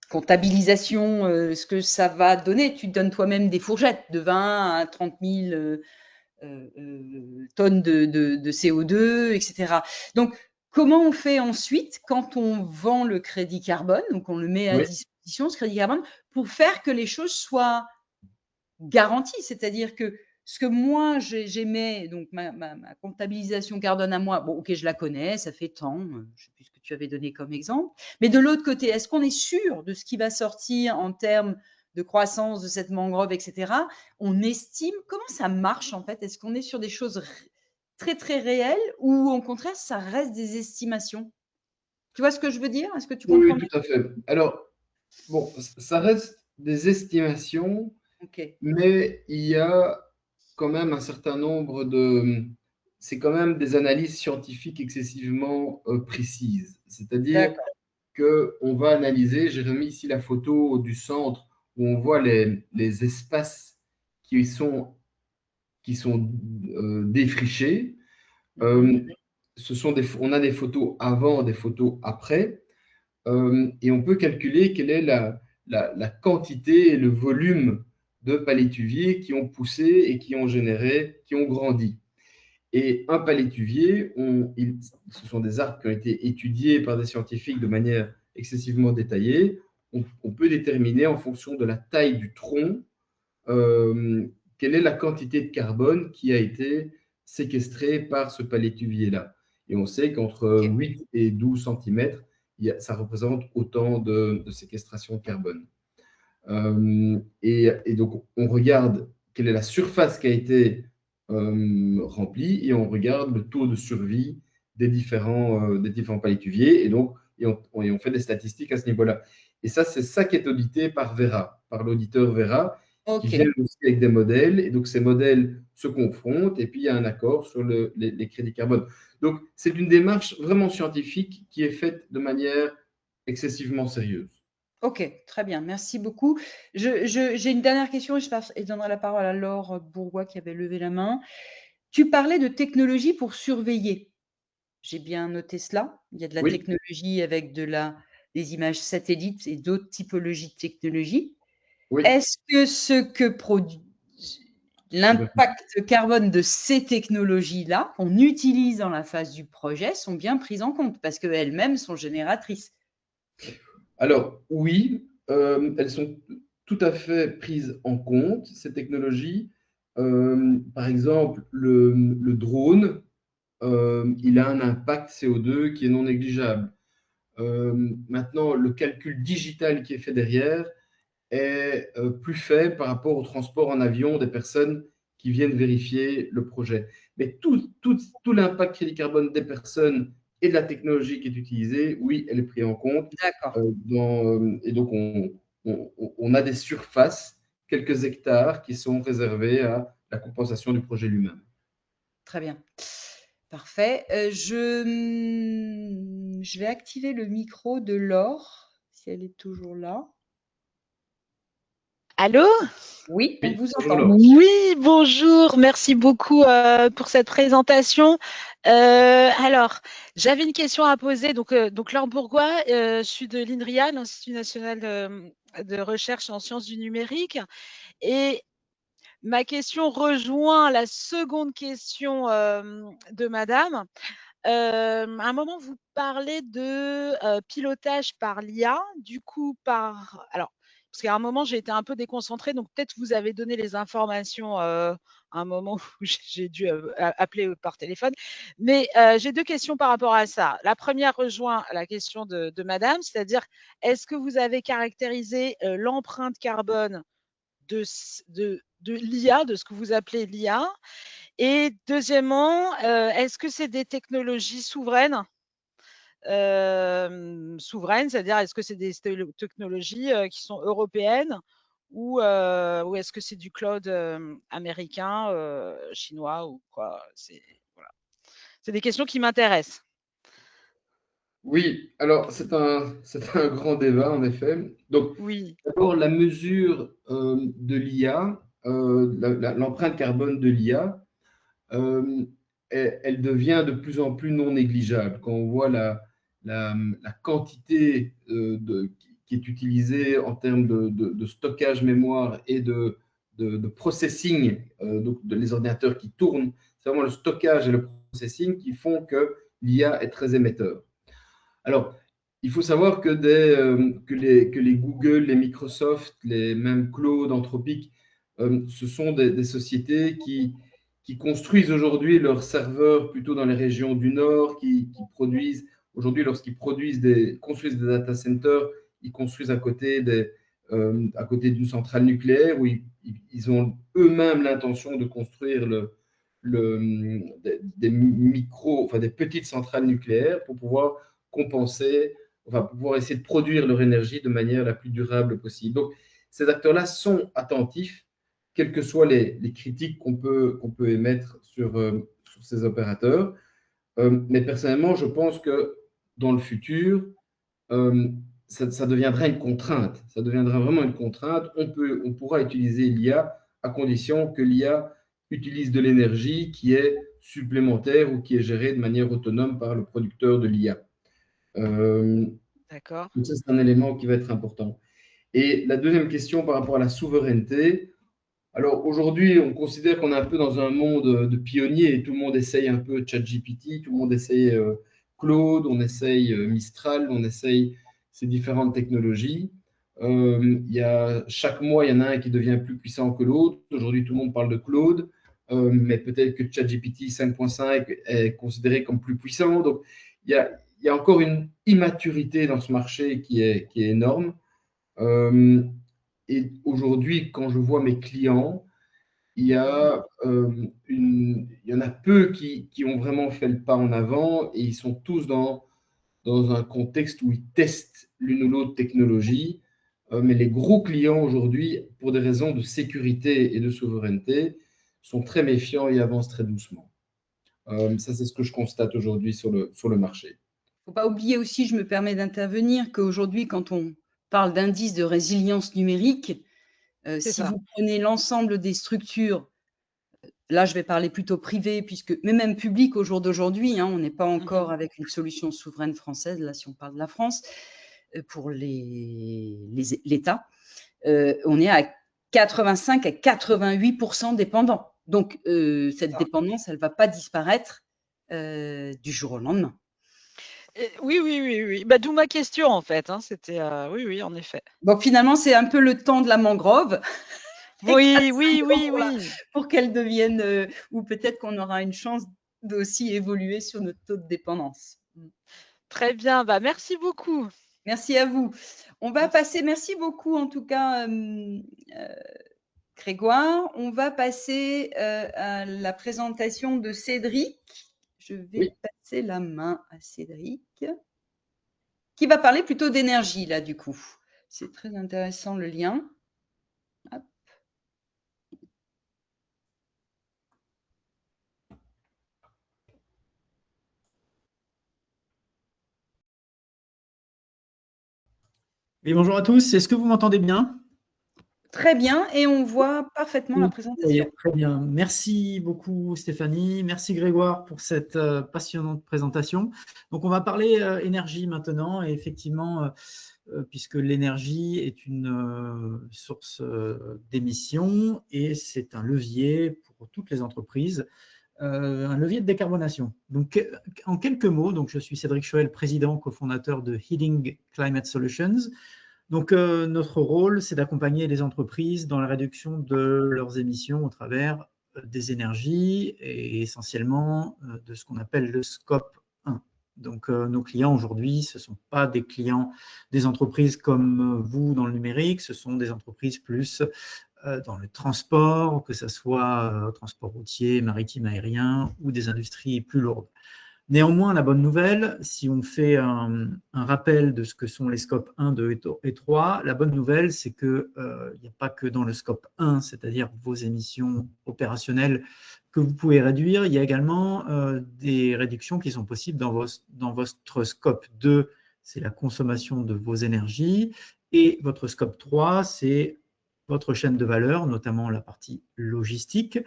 comptabilisation, ce que ça va donner. Tu te donnes toi-même des fourchettes de 20 à 30 000 tonnes de CO2, etc. Donc, comment on fait ensuite quand on vend le crédit carbone, donc on le met à disposition, ce crédit carbone, pour faire que les choses soient garanties, c'est-à-dire que ce que moi j'aimais, donc ma comptabilisation carbone à moi, bon, ok, je la connais, ça fait tant, je ne sais plus ce que tu avais donné comme exemple. Mais de l'autre côté, est-ce qu'on est sûr de ce qui va sortir en termes de croissance de cette mangrove, etc. On estime, comment ça marche en fait? Est-ce qu'on est sur des choses très très réelles ou au contraire, ça reste des estimations? Tu vois ce que je veux dire? Est-ce que tu Oui, comprends oui, bien? tout à fait. Alors, bon, ça reste des estimations, Ok, mais il y a quand même un certain nombre de... C'est quand même des analyses scientifiques excessivement précises. C'est-à-dire d'accord. qu'on va analyser, j'ai remis ici la photo du centre où on voit les espaces qui sont, défrichés. Mhm. Euh, on a des photos avant, des photos après, et on peut calculer quelle est la quantité et le volume de palétuviers qui ont poussé et qui ont généré, qui ont grandi. Et un palétuvier, ce sont des arbres qui ont été étudiés par des scientifiques de manière excessivement détaillée. On peut déterminer en fonction de la taille du tronc euh, quelle est la quantité de carbone qui a été séquestrée par ce palétuvier-là. Et on sait qu'entre Ok. 8 et 12 cm, ça représente autant de séquestration de carbone. Et donc, on regarde quelle est la surface qui a été remplie et on regarde le taux de survie des différents palétuviers. Et donc, et on fait des statistiques à ce niveau-là. Et ça, c'est ça qui est audité par Vera, par l'auditeur Vera, qui Ok. vient aussi avec des modèles. Et donc, ces modèles se confrontent et puis il y a un accord sur les crédits carbone. Donc, c'est une démarche vraiment scientifique qui est faite de manière excessivement sérieuse. Ok, très bien, merci beaucoup. J'ai une dernière question et je donnerai la parole à Laure Bourgois qui avait levé la main. Tu parlais de technologie pour surveiller. J'ai bien noté cela. Il y a de la Oui, technologie avec des images satellites et d'autres typologies de technologies. oui. Est-ce que ce que produit l'impact carbone de ces technologies-là qu'on utilise dans la phase du projet sont bien prises en compte parce qu'elles-mêmes sont génératrices? Alors, oui, elles sont tout à fait prises en compte, ces technologies. Par exemple, le drone, il a un impact CO2 qui est non négligeable. Maintenant, le calcul digital qui est fait derrière est plus faible par rapport au transport en avion des personnes qui viennent vérifier le projet. Mais tout l'impact crédit carbone des personnes et de la technologie qui est utilisée, oui, elle est prise en compte. D'accord, Et donc, on a des surfaces, quelques hectares, qui sont réservés à la compensation du projet lui-même. très bien. Parfait. Je vais activer le micro de Laure, si elle est toujours là. Allô? Oui, on Oui, vous bonjour entend. Laure. Oui, bonjour. Merci beaucoup pour cette présentation. Alors, j'avais une question à poser. Donc Laure Bourgois, je suis de l'INRIA, l'Institut national de recherche en sciences du numérique. Et ma question rejoint la seconde question de Madame. À un moment, vous parlez de pilotage par l'IA, du coup alors, parce qu'à un moment, j'ai été un peu déconcentrée, donc peut-être vous avez donné les informations à un moment où j'ai dû appeler par téléphone. Mais j'ai deux questions par rapport à ça. La première rejoint la question de Madame, c'est-à-dire, est-ce que vous avez caractérisé l'empreinte carbone de l'IA, de ce que vous appelez l'IA? Et deuxièmement, est-ce que c'est des technologies souveraines? Souveraines, c'est-à-dire est-ce que c'est des technologies qui sont européennes ou est-ce que c'est du cloud américain, chinois ou quoi? Voilà. C'est des questions qui m'intéressent. Oui, alors c'est un grand débat en effet. Donc, Oui, d'abord, la mesure de l'IA, l'empreinte carbone de l'IA, elle devient de plus en plus non négligeable. Quand on voit la quantité qui est utilisée en termes de stockage mémoire et de processing, donc les ordinateurs qui tournent, c'est vraiment le stockage et le processing qui font que l'IA est très émetteur. Alors, il faut savoir que les Google, les Microsoft, les mêmes Claude, Anthropic ce sont des sociétés qui construisent aujourd'hui leurs serveurs plutôt dans les régions du Nord, qui produisent, aujourd'hui, lorsqu'ils construisent des data centers, ils construisent à côté d'une centrale nucléaire où ils ont eux-mêmes l'intention de construire des petites centrales nucléaires pour pouvoir compenser, enfin, pour pouvoir essayer de produire leur énergie de manière la plus durable possible. Donc, ces acteurs-là sont attentifs, quelles que soient les critiques qu'on peut émettre sur ces opérateurs. Mais personnellement, je pense que dans le futur, ça deviendra une contrainte. Ça deviendra vraiment une contrainte. On pourra utiliser l'IA à condition que l'IA utilise de l'énergie qui est supplémentaire ou qui est gérée de manière autonome par le producteur de l'IA. D'accord. Donc ça, c'est un élément qui va être important. Et la deuxième question par rapport à la souveraineté. Alors aujourd'hui, on considère qu'on est un peu dans un monde de pionniers et tout le monde essaye un peu ChatGPT, tout le monde essaye Claude, on essaye Mistral, on essaye ces différentes technologies. Chaque mois, il y en a un qui devient plus puissant que l'autre. Aujourd'hui, tout le monde parle de Claude, mais peut-être que ChatGPT 5.5 est considéré comme plus puissant. Donc, il y a encore une immaturité dans ce marché qui est énorme. Et aujourd'hui, quand je vois mes clients, il y en a peu qui ont vraiment fait le pas en avant et ils sont tous dans un contexte où ils testent l'une ou l'autre technologie. Mais les gros clients aujourd'hui, pour des raisons de sécurité et de souveraineté, sont très méfiants et avancent très doucement. Ça, c'est ce que je constate aujourd'hui sur le marché. Il ne faut pas oublier aussi, je me permets d'intervenir, qu'aujourd'hui, quand on parle d'indice de résilience numérique, si vous prenez l'ensemble des structures, là je vais parler plutôt privé, mais même public au jour d'aujourd'hui, on n'est pas encore avec une solution souveraine française, là si on parle de la France, pour l'État, on est à 85 à 88% dépendants. Donc cette dépendance, elle ne va pas disparaître du jour au lendemain. Oui. Bah, d'où ma question, en fait. C'était oui, en effet. Donc, finalement, c'est un peu le temps de la mangrove. Oui. Pour qu'elle devienne, ou peut-être qu'on aura une chance d'aussi évoluer sur notre taux de dépendance. Très bien. Bah, merci beaucoup. Merci à vous. On va passer, merci beaucoup en tout cas, Grégoire. On va passer à la présentation de Cédric. Je vais passer la main à Cédric, qui va parler plutôt d'énergie, là, du coup. C'est très intéressant, le lien. Hop. Oui, bonjour à tous. Est-ce que vous m'entendez bien? Très bien, et on voit parfaitement la présentation. Très bien. Merci beaucoup Stéphanie. Merci Grégoire pour cette passionnante présentation. Donc on va parler énergie maintenant. Et effectivement, puisque l'énergie est une source d'émissions et c'est un levier pour toutes les entreprises, un levier de décarbonation. Donc en quelques mots, donc, je suis Cédric Choël, président, cofondateur de Heating Climate Solutions. Donc, notre rôle, c'est d'accompagner les entreprises dans la réduction de leurs émissions au travers des énergies et essentiellement de ce qu'on appelle le scope 1. Donc, nos clients aujourd'hui, ce ne sont pas des clients des entreprises comme vous dans le numérique, ce sont des entreprises plus dans le transport, que ce soit transport routier, maritime, aérien ou des industries plus lourdes. Néanmoins, la bonne nouvelle, si on fait un rappel de ce que sont les scopes 1, 2 et 3, la bonne nouvelle, c'est qu'il n'y a pas que dans le scope 1, c'est-à-dire vos émissions opérationnelles, que vous pouvez réduire. Il y a également des réductions qui sont possibles dans votre scope 2, c'est la consommation de vos énergies, et votre scope 3, c'est votre chaîne de valeur, notamment la partie logistique.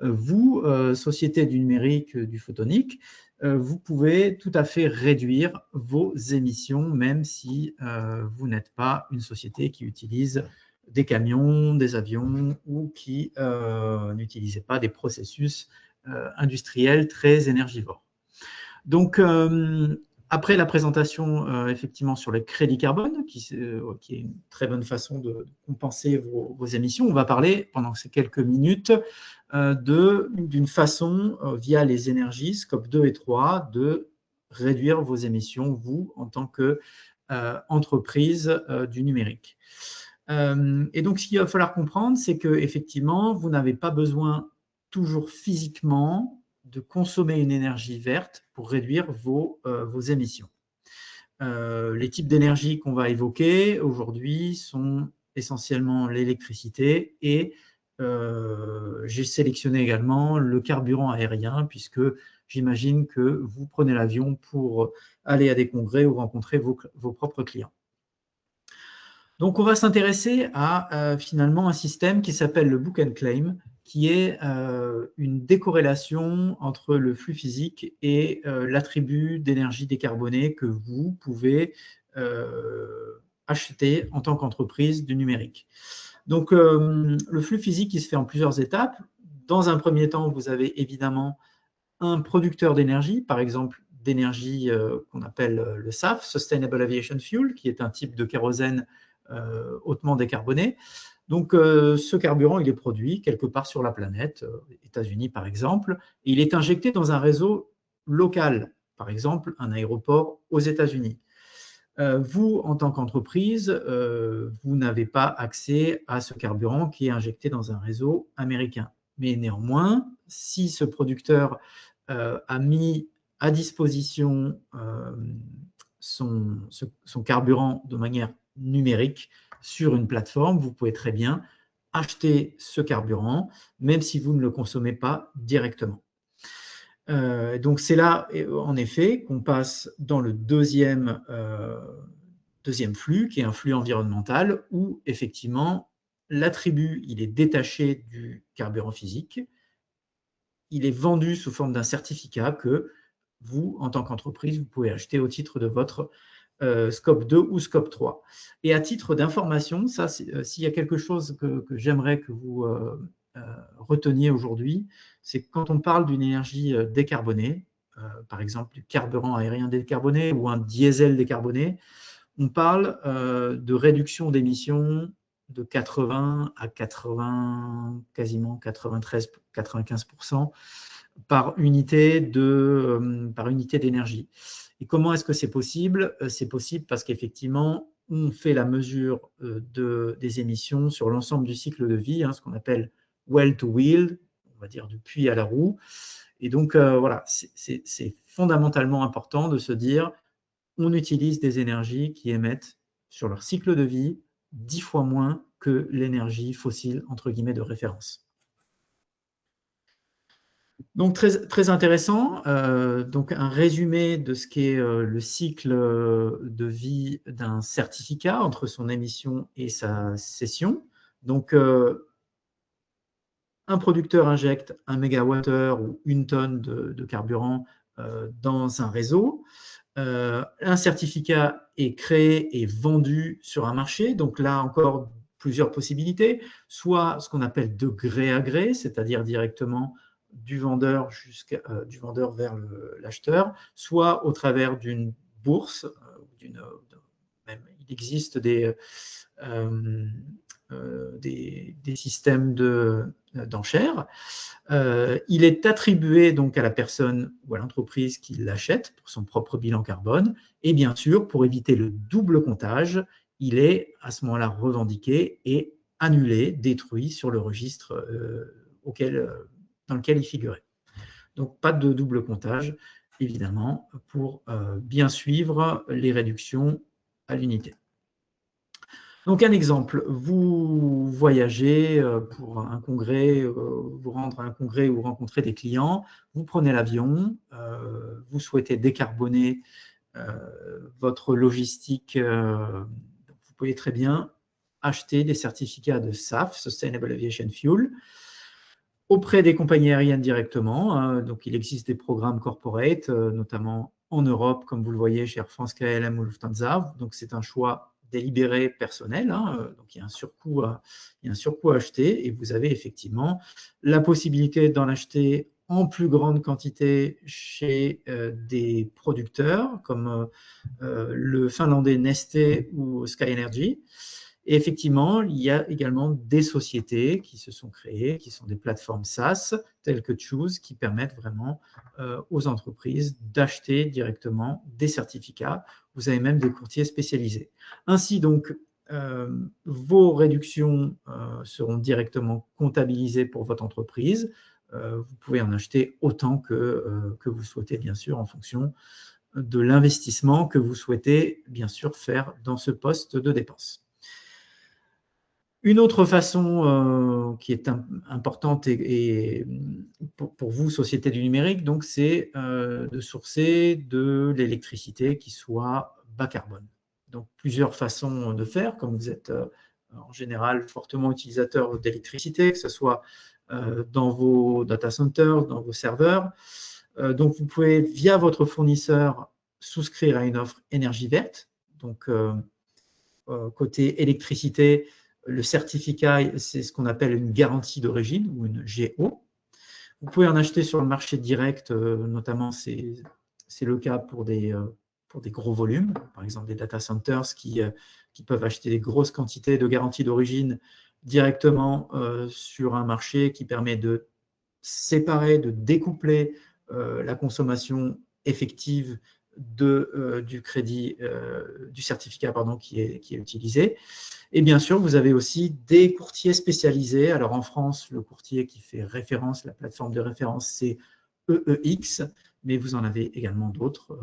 Vous, société du numérique, du photonique, vous pouvez tout à fait réduire vos émissions, même si vous n'êtes pas une société qui utilise des camions, des avions ou qui n'utilisez pas des processus industriels très énergivores. Donc, Après la présentation, effectivement, sur les crédits carbone, qui est une très bonne façon de compenser vos émissions, on va parler pendant ces quelques minutes d'une façon, via les énergies, scope 2 et 3, de réduire vos émissions, vous, en tant qu'entreprise du numérique. Et donc, ce qu'il va falloir comprendre, c'est qu'effectivement, vous n'avez pas besoin toujours physiquement de consommer une énergie verte pour réduire vos émissions. Les types d'énergie qu'on va évoquer aujourd'hui sont essentiellement l'électricité et j'ai sélectionné également le carburant aérien, puisque j'imagine que vous prenez l'avion pour aller à des congrès ou rencontrer vos propres clients. Donc, on va s'intéresser à finalement un système qui s'appelle le Book and Claim, qui est une décorrélation entre le flux physique et l'attribut d'énergie décarbonée que vous pouvez acheter en tant qu'entreprise du numérique. Donc, le flux physique, il se fait en plusieurs étapes. Dans un premier temps, vous avez évidemment un producteur d'énergie, par exemple d'énergie qu'on appelle le SAF, Sustainable Aviation Fuel, qui est un type de kérosène hautement décarboné. Donc, ce carburant, il est produit quelque part sur la planète, États-Unis par exemple, et il est injecté dans un réseau local, par exemple un aéroport aux États-Unis. Vous, en tant qu'entreprise, vous n'avez pas accès à ce carburant qui est injecté dans un réseau américain. Mais néanmoins, si ce producteur a mis à disposition son carburant de manière numérique sur une plateforme, vous pouvez très bien acheter ce carburant, même si vous ne le consommez pas directement. Donc, c'est là, en effet, qu'on passe dans le deuxième flux, qui est un flux environnemental, où, effectivement, l'attribut, il est détaché du carburant physique. Il est vendu sous forme d'un certificat que vous, en tant qu'entreprise, vous pouvez acheter au titre de votre scope 2 ou scope 3. Et à titre d'information, ça, s'il y a quelque chose que j'aimerais que vous reteniez aujourd'hui, c'est que quand on parle d'une énergie décarbonée, par exemple du carburant aérien décarboné ou un diesel décarboné, on parle de réduction d'émissions de 80 à 80, quasiment 93, 95% par unité d'énergie. Et comment est-ce que c'est possible? C'est possible parce qu'effectivement, on fait la mesure des émissions sur l'ensemble du cycle de vie, ce qu'on appelle well to wheel, on va dire du puits à la roue. Et donc, voilà, c'est fondamentalement important de se dire, on utilise des énergies qui émettent sur leur cycle de vie 10 fois moins que l'énergie fossile, entre guillemets, de référence. Donc, très, très intéressant. Donc, un résumé de ce qu'est le cycle de vie d'un certificat entre son émission et sa cession. Donc, un producteur injecte 1 mégawattheure ou 1 tonne de carburant dans un réseau. Un certificat est créé et vendu sur un marché. Donc, là encore, plusieurs possibilités. Soit ce qu'on appelle de gré à gré, c'est-à-dire directement du vendeur vers l'acheteur, soit au travers d'une bourse, même il existe des systèmes d'enchères. Il est attribué donc à la personne ou à l'entreprise qui l'achète pour son propre bilan carbone, et bien sûr, pour éviter le double comptage, il est à ce moment-là revendiqué et annulé, détruit sur le registre dans lequel il figurait. Donc, pas de double comptage, évidemment, pour bien suivre les réductions à l'unité. Donc, un exemple, vous voyagez pour un congrès, vous rendre à un congrès ou rencontrer des clients, vous prenez l'avion, vous souhaitez décarboner votre logistique, vous pouvez très bien acheter des certificats de SAF, Sustainable Aviation Fuel, auprès des compagnies aériennes directement. Donc, il existe des programmes corporate, notamment en Europe, comme vous le voyez chez Air France, KLM ou Lufthansa. Donc, c'est un choix délibéré personnel. Donc, il y a un surcoût à acheter et vous avez effectivement la possibilité d'en acheter en plus grande quantité chez des producteurs comme le finlandais Neste ou Sky Energy. Et effectivement, il y a également des sociétés qui se sont créées, qui sont des plateformes SaaS, telles que Choose, qui permettent vraiment aux entreprises d'acheter directement des certificats. Vous avez même des courtiers spécialisés. Ainsi, donc, vos réductions seront directement comptabilisées pour votre entreprise. Vous pouvez en acheter autant que vous souhaitez, bien sûr, en fonction de l'investissement que vous souhaitez, bien sûr, faire dans ce poste de dépense. Une autre façon qui est importante et pour vous, société du numérique, donc, c'est de sourcer de l'électricité qui soit bas carbone. Donc, plusieurs façons de faire, comme vous êtes en général fortement utilisateur d'électricité, que ce soit dans vos data centers, dans vos serveurs. Donc, vous pouvez, via votre fournisseur, souscrire à une offre énergie verte. Donc, côté électricité, le certificat, c'est ce qu'on appelle une garantie d'origine ou une GO. Vous pouvez en acheter sur le marché direct, notamment c'est le cas pour des gros volumes, par exemple des data centers qui peuvent acheter des grosses quantités de garantie d'origine directement sur un marché qui permet de séparer, de découpler la consommation effective du crédit, du certificat qui est utilisé. Et bien sûr, vous avez aussi des courtiers spécialisés. Alors en France, le courtier qui fait référence, la plateforme de référence, c'est EEX, mais vous en avez également d'autres,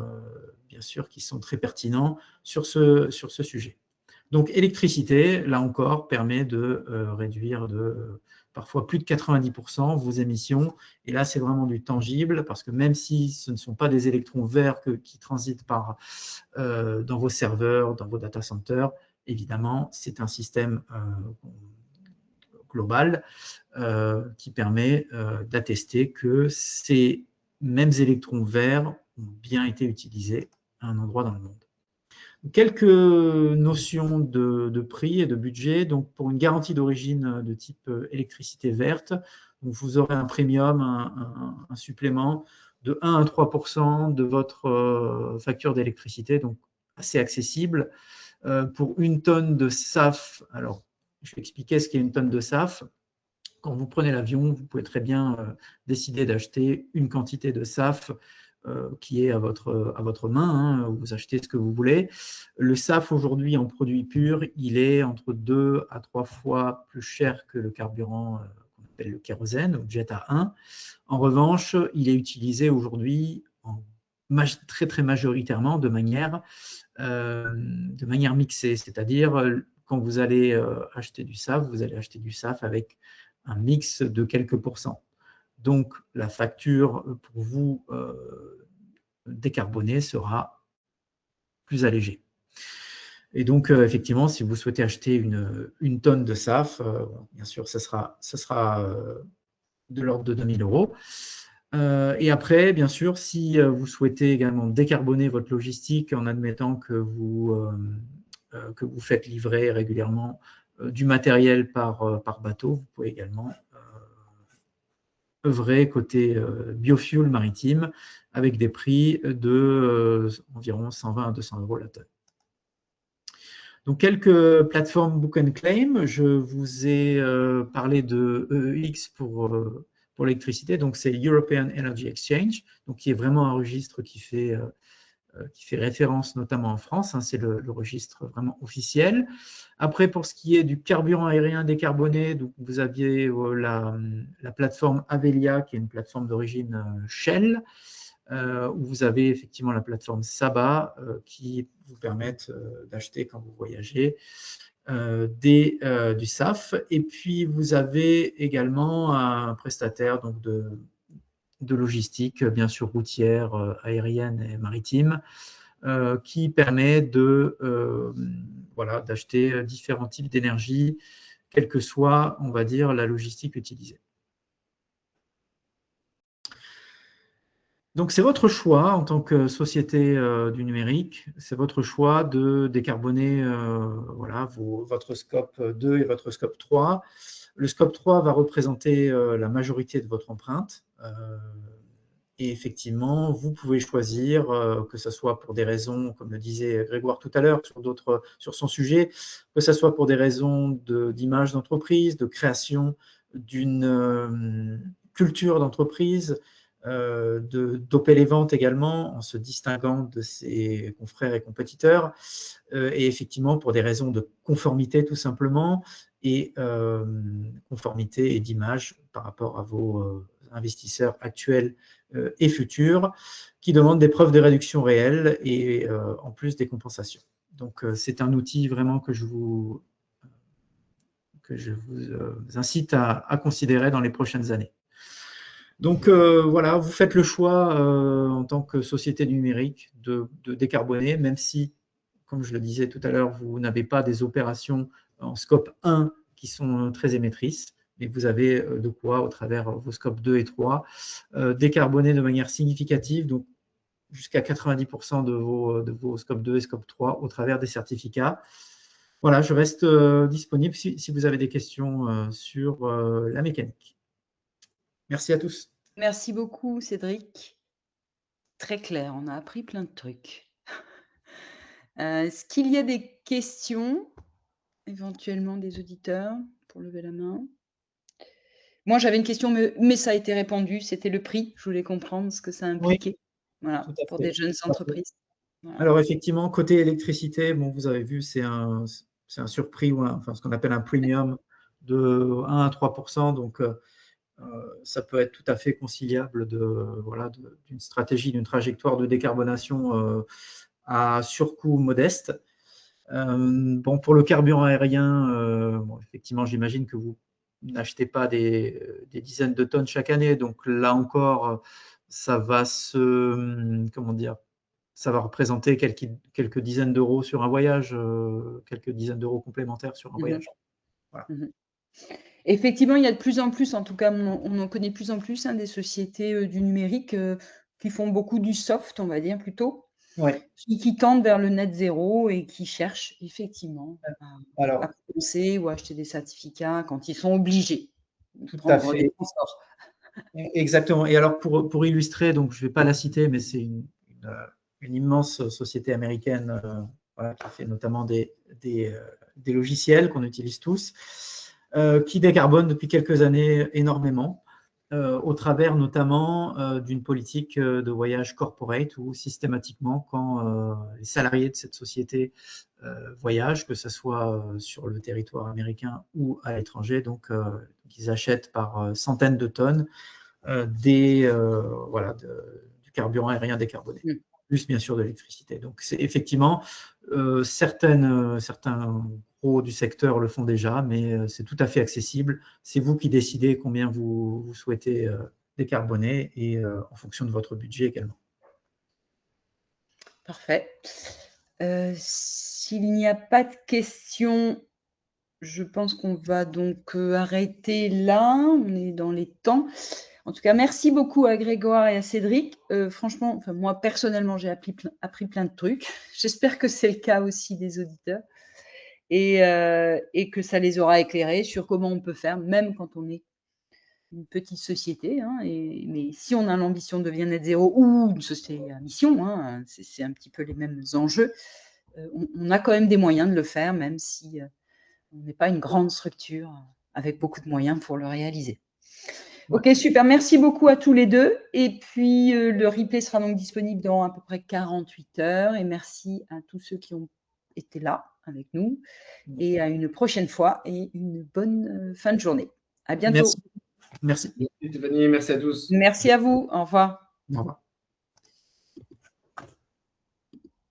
bien sûr, qui sont très pertinents sur ce sujet. Donc électricité, là encore, permet de réduire de parfois plus de 90% vos émissions. Et là, c'est vraiment du tangible, parce que même si ce ne sont pas des électrons verts qui transitent dans vos serveurs, dans vos data centers, évidemment, c'est un système global qui permet d'attester que ces mêmes électrons verts ont bien été utilisés à un endroit dans le monde. Quelques notions de prix et de budget. Donc, pour une garantie d'origine de type électricité verte, donc vous aurez un premium, un supplément de 1 à 3% de votre facture d'électricité, donc assez accessible. Pour une tonne de SAF, alors je vais expliquer ce qu'est une tonne de SAF. Quand vous prenez l'avion, vous pouvez très bien décider d'acheter une quantité de SAF qui est à votre main, hein, vous achetez ce que vous voulez. Le SAF aujourd'hui en produit pur, il est entre 2 à 3 fois plus cher que le carburant qu'on appelle le kérosène ou jet A1. En revanche, il est utilisé aujourd'hui très très majoritairement de manière mixée, c'est-à-dire quand vous allez acheter du SAF, vous allez acheter du SAF avec un mix de quelques pourcents. Donc, la facture pour vous décarbonée sera plus allégée. Et donc, effectivement, si vous souhaitez acheter une tonne de SAF, bien sûr, ce sera de l'ordre de 2 000 €. Et après, bien sûr, si vous souhaitez également décarboner votre logistique en admettant que vous faites livrer régulièrement du matériel par bateau, vous pouvez également œuvrer côté biofuel maritime avec des prix de environ 120 à 200 € la tonne. Donc, quelques plateformes Book and Claim. Je vous ai parlé de EEX pour l'électricité. Donc, c'est European Energy Exchange, donc qui est vraiment un registre qui fait référence notamment en France, hein, c'est le registre vraiment officiel. Après, pour ce qui est du carburant aérien décarboné, donc vous aviez la plateforme Avelia, qui est une plateforme d'origine Shell, où vous avez effectivement la plateforme Saba, qui vous permettent d'acheter quand vous voyagez du SAF. Et puis, vous avez également un prestataire donc, de logistique, bien sûr routière, aérienne et maritime, qui permet d'acheter différents types d'énergie, quelle que soit, on va dire, la logistique utilisée. Donc, c'est votre choix en tant que société du numérique, c'est votre choix de décarboner votre scope 2 et votre scope 3. Le scope 3 va représenter la majorité de votre empreinte. Et effectivement, vous pouvez choisir, que ce soit pour des raisons, comme le disait Grégoire tout à l'heure sur son sujet, que ce soit pour des raisons d'image d'entreprise, de création d'une culture d'entreprise, d'opérer les ventes également, en se distinguant de ses confrères et compétiteurs, et effectivement pour des raisons de conformité tout simplement, et conformité et d'image par rapport à vos investisseurs actuels et futurs, qui demandent des preuves de réduction réelle et en plus des compensations. Donc c'est un outil vraiment que je vous incite à considérer dans les prochaines années. Donc voilà, vous faites le choix en tant que société numérique de décarboner, même si, comme je le disais tout à l'heure, vous n'avez pas des opérations en scope 1 qui sont très émettrices, mais vous avez de quoi, au travers vos scopes 2 et 3, décarboner de manière significative, donc jusqu'à 90% de vos scopes 2 et scope 3 au travers des certificats. Voilà, je reste disponible si vous avez des questions sur la mécanique. Merci à tous. Merci beaucoup, Cédric. Très clair, on a appris plein de trucs. Est-ce qu'il y a des questions, éventuellement des auditeurs, pour lever la main? Moi, j'avais une question, mais ça a été répondu. C'était le prix. Je voulais comprendre ce que ça impliquait. Voilà, pour des jeunes entreprises. Voilà. Alors, effectivement, côté électricité, bon, vous avez vu, c'est un surprix, ou enfin, ce qu'on appelle un premium de 1 à 3%. Donc, ça peut être tout à fait conciliable d'une stratégie, d'une trajectoire de décarbonation à surcoût modeste. Bon, pour le carburant aérien, bon, effectivement, j'imagine que vous n'achetez pas des dizaines de tonnes chaque année. Donc là encore, ça va ça va représenter quelques dizaines d'euros sur un voyage, quelques dizaines d'euros complémentaires sur un voyage. Voilà. Effectivement, il y a de plus en plus, en tout cas, on en connaît de plus en plus, des sociétés du numérique qui font beaucoup du soft, on va dire plutôt, qui tendent vers le net zéro et qui cherchent effectivement à commencer ou à acheter des certificats quand ils sont obligés de prendre des transports. Exactement. Et alors, pour illustrer, donc je ne vais pas la citer, mais c'est une immense société américaine qui fait notamment des logiciels qu'on utilise tous, qui décarbone depuis quelques années énormément, au travers notamment d'une politique de voyage corporate où systématiquement, quand les salariés de cette société voyagent, que ce soit sur le territoire américain ou à l'étranger, donc ils achètent par centaines de tonnes du carburant aérien décarboné, plus bien sûr de l'électricité. Donc c'est effectivement, certains gros du secteur le font déjà, mais c'est tout à fait accessible. C'est vous qui décidez combien vous souhaitez décarboner et en fonction de votre budget également. Parfait. S'il n'y a pas de questions, je pense qu'on va donc arrêter là. On est dans les temps. En tout cas, merci beaucoup à Grégoire et à Cédric. Franchement, enfin, moi, personnellement, j'ai appris plein de trucs. J'espère que c'est le cas aussi des auditeurs et que ça les aura éclairés sur comment on peut faire, même quand on est une petite société. Mais si on a l'ambition de devenir net zéro ou une société à mission, c'est un petit peu les mêmes enjeux. On a quand même des moyens de le faire, même si on n'est pas une grande structure avec beaucoup de moyens pour le réaliser. Ok, super. Merci beaucoup à tous les deux. Et puis, le replay sera donc disponible dans à peu près 48 heures. Et merci à tous ceux qui ont été là avec nous. Et à une prochaine fois et une bonne fin de journée. À bientôt. Merci. Merci Stéphanie, merci à tous. Merci à vous. Au revoir. Au revoir.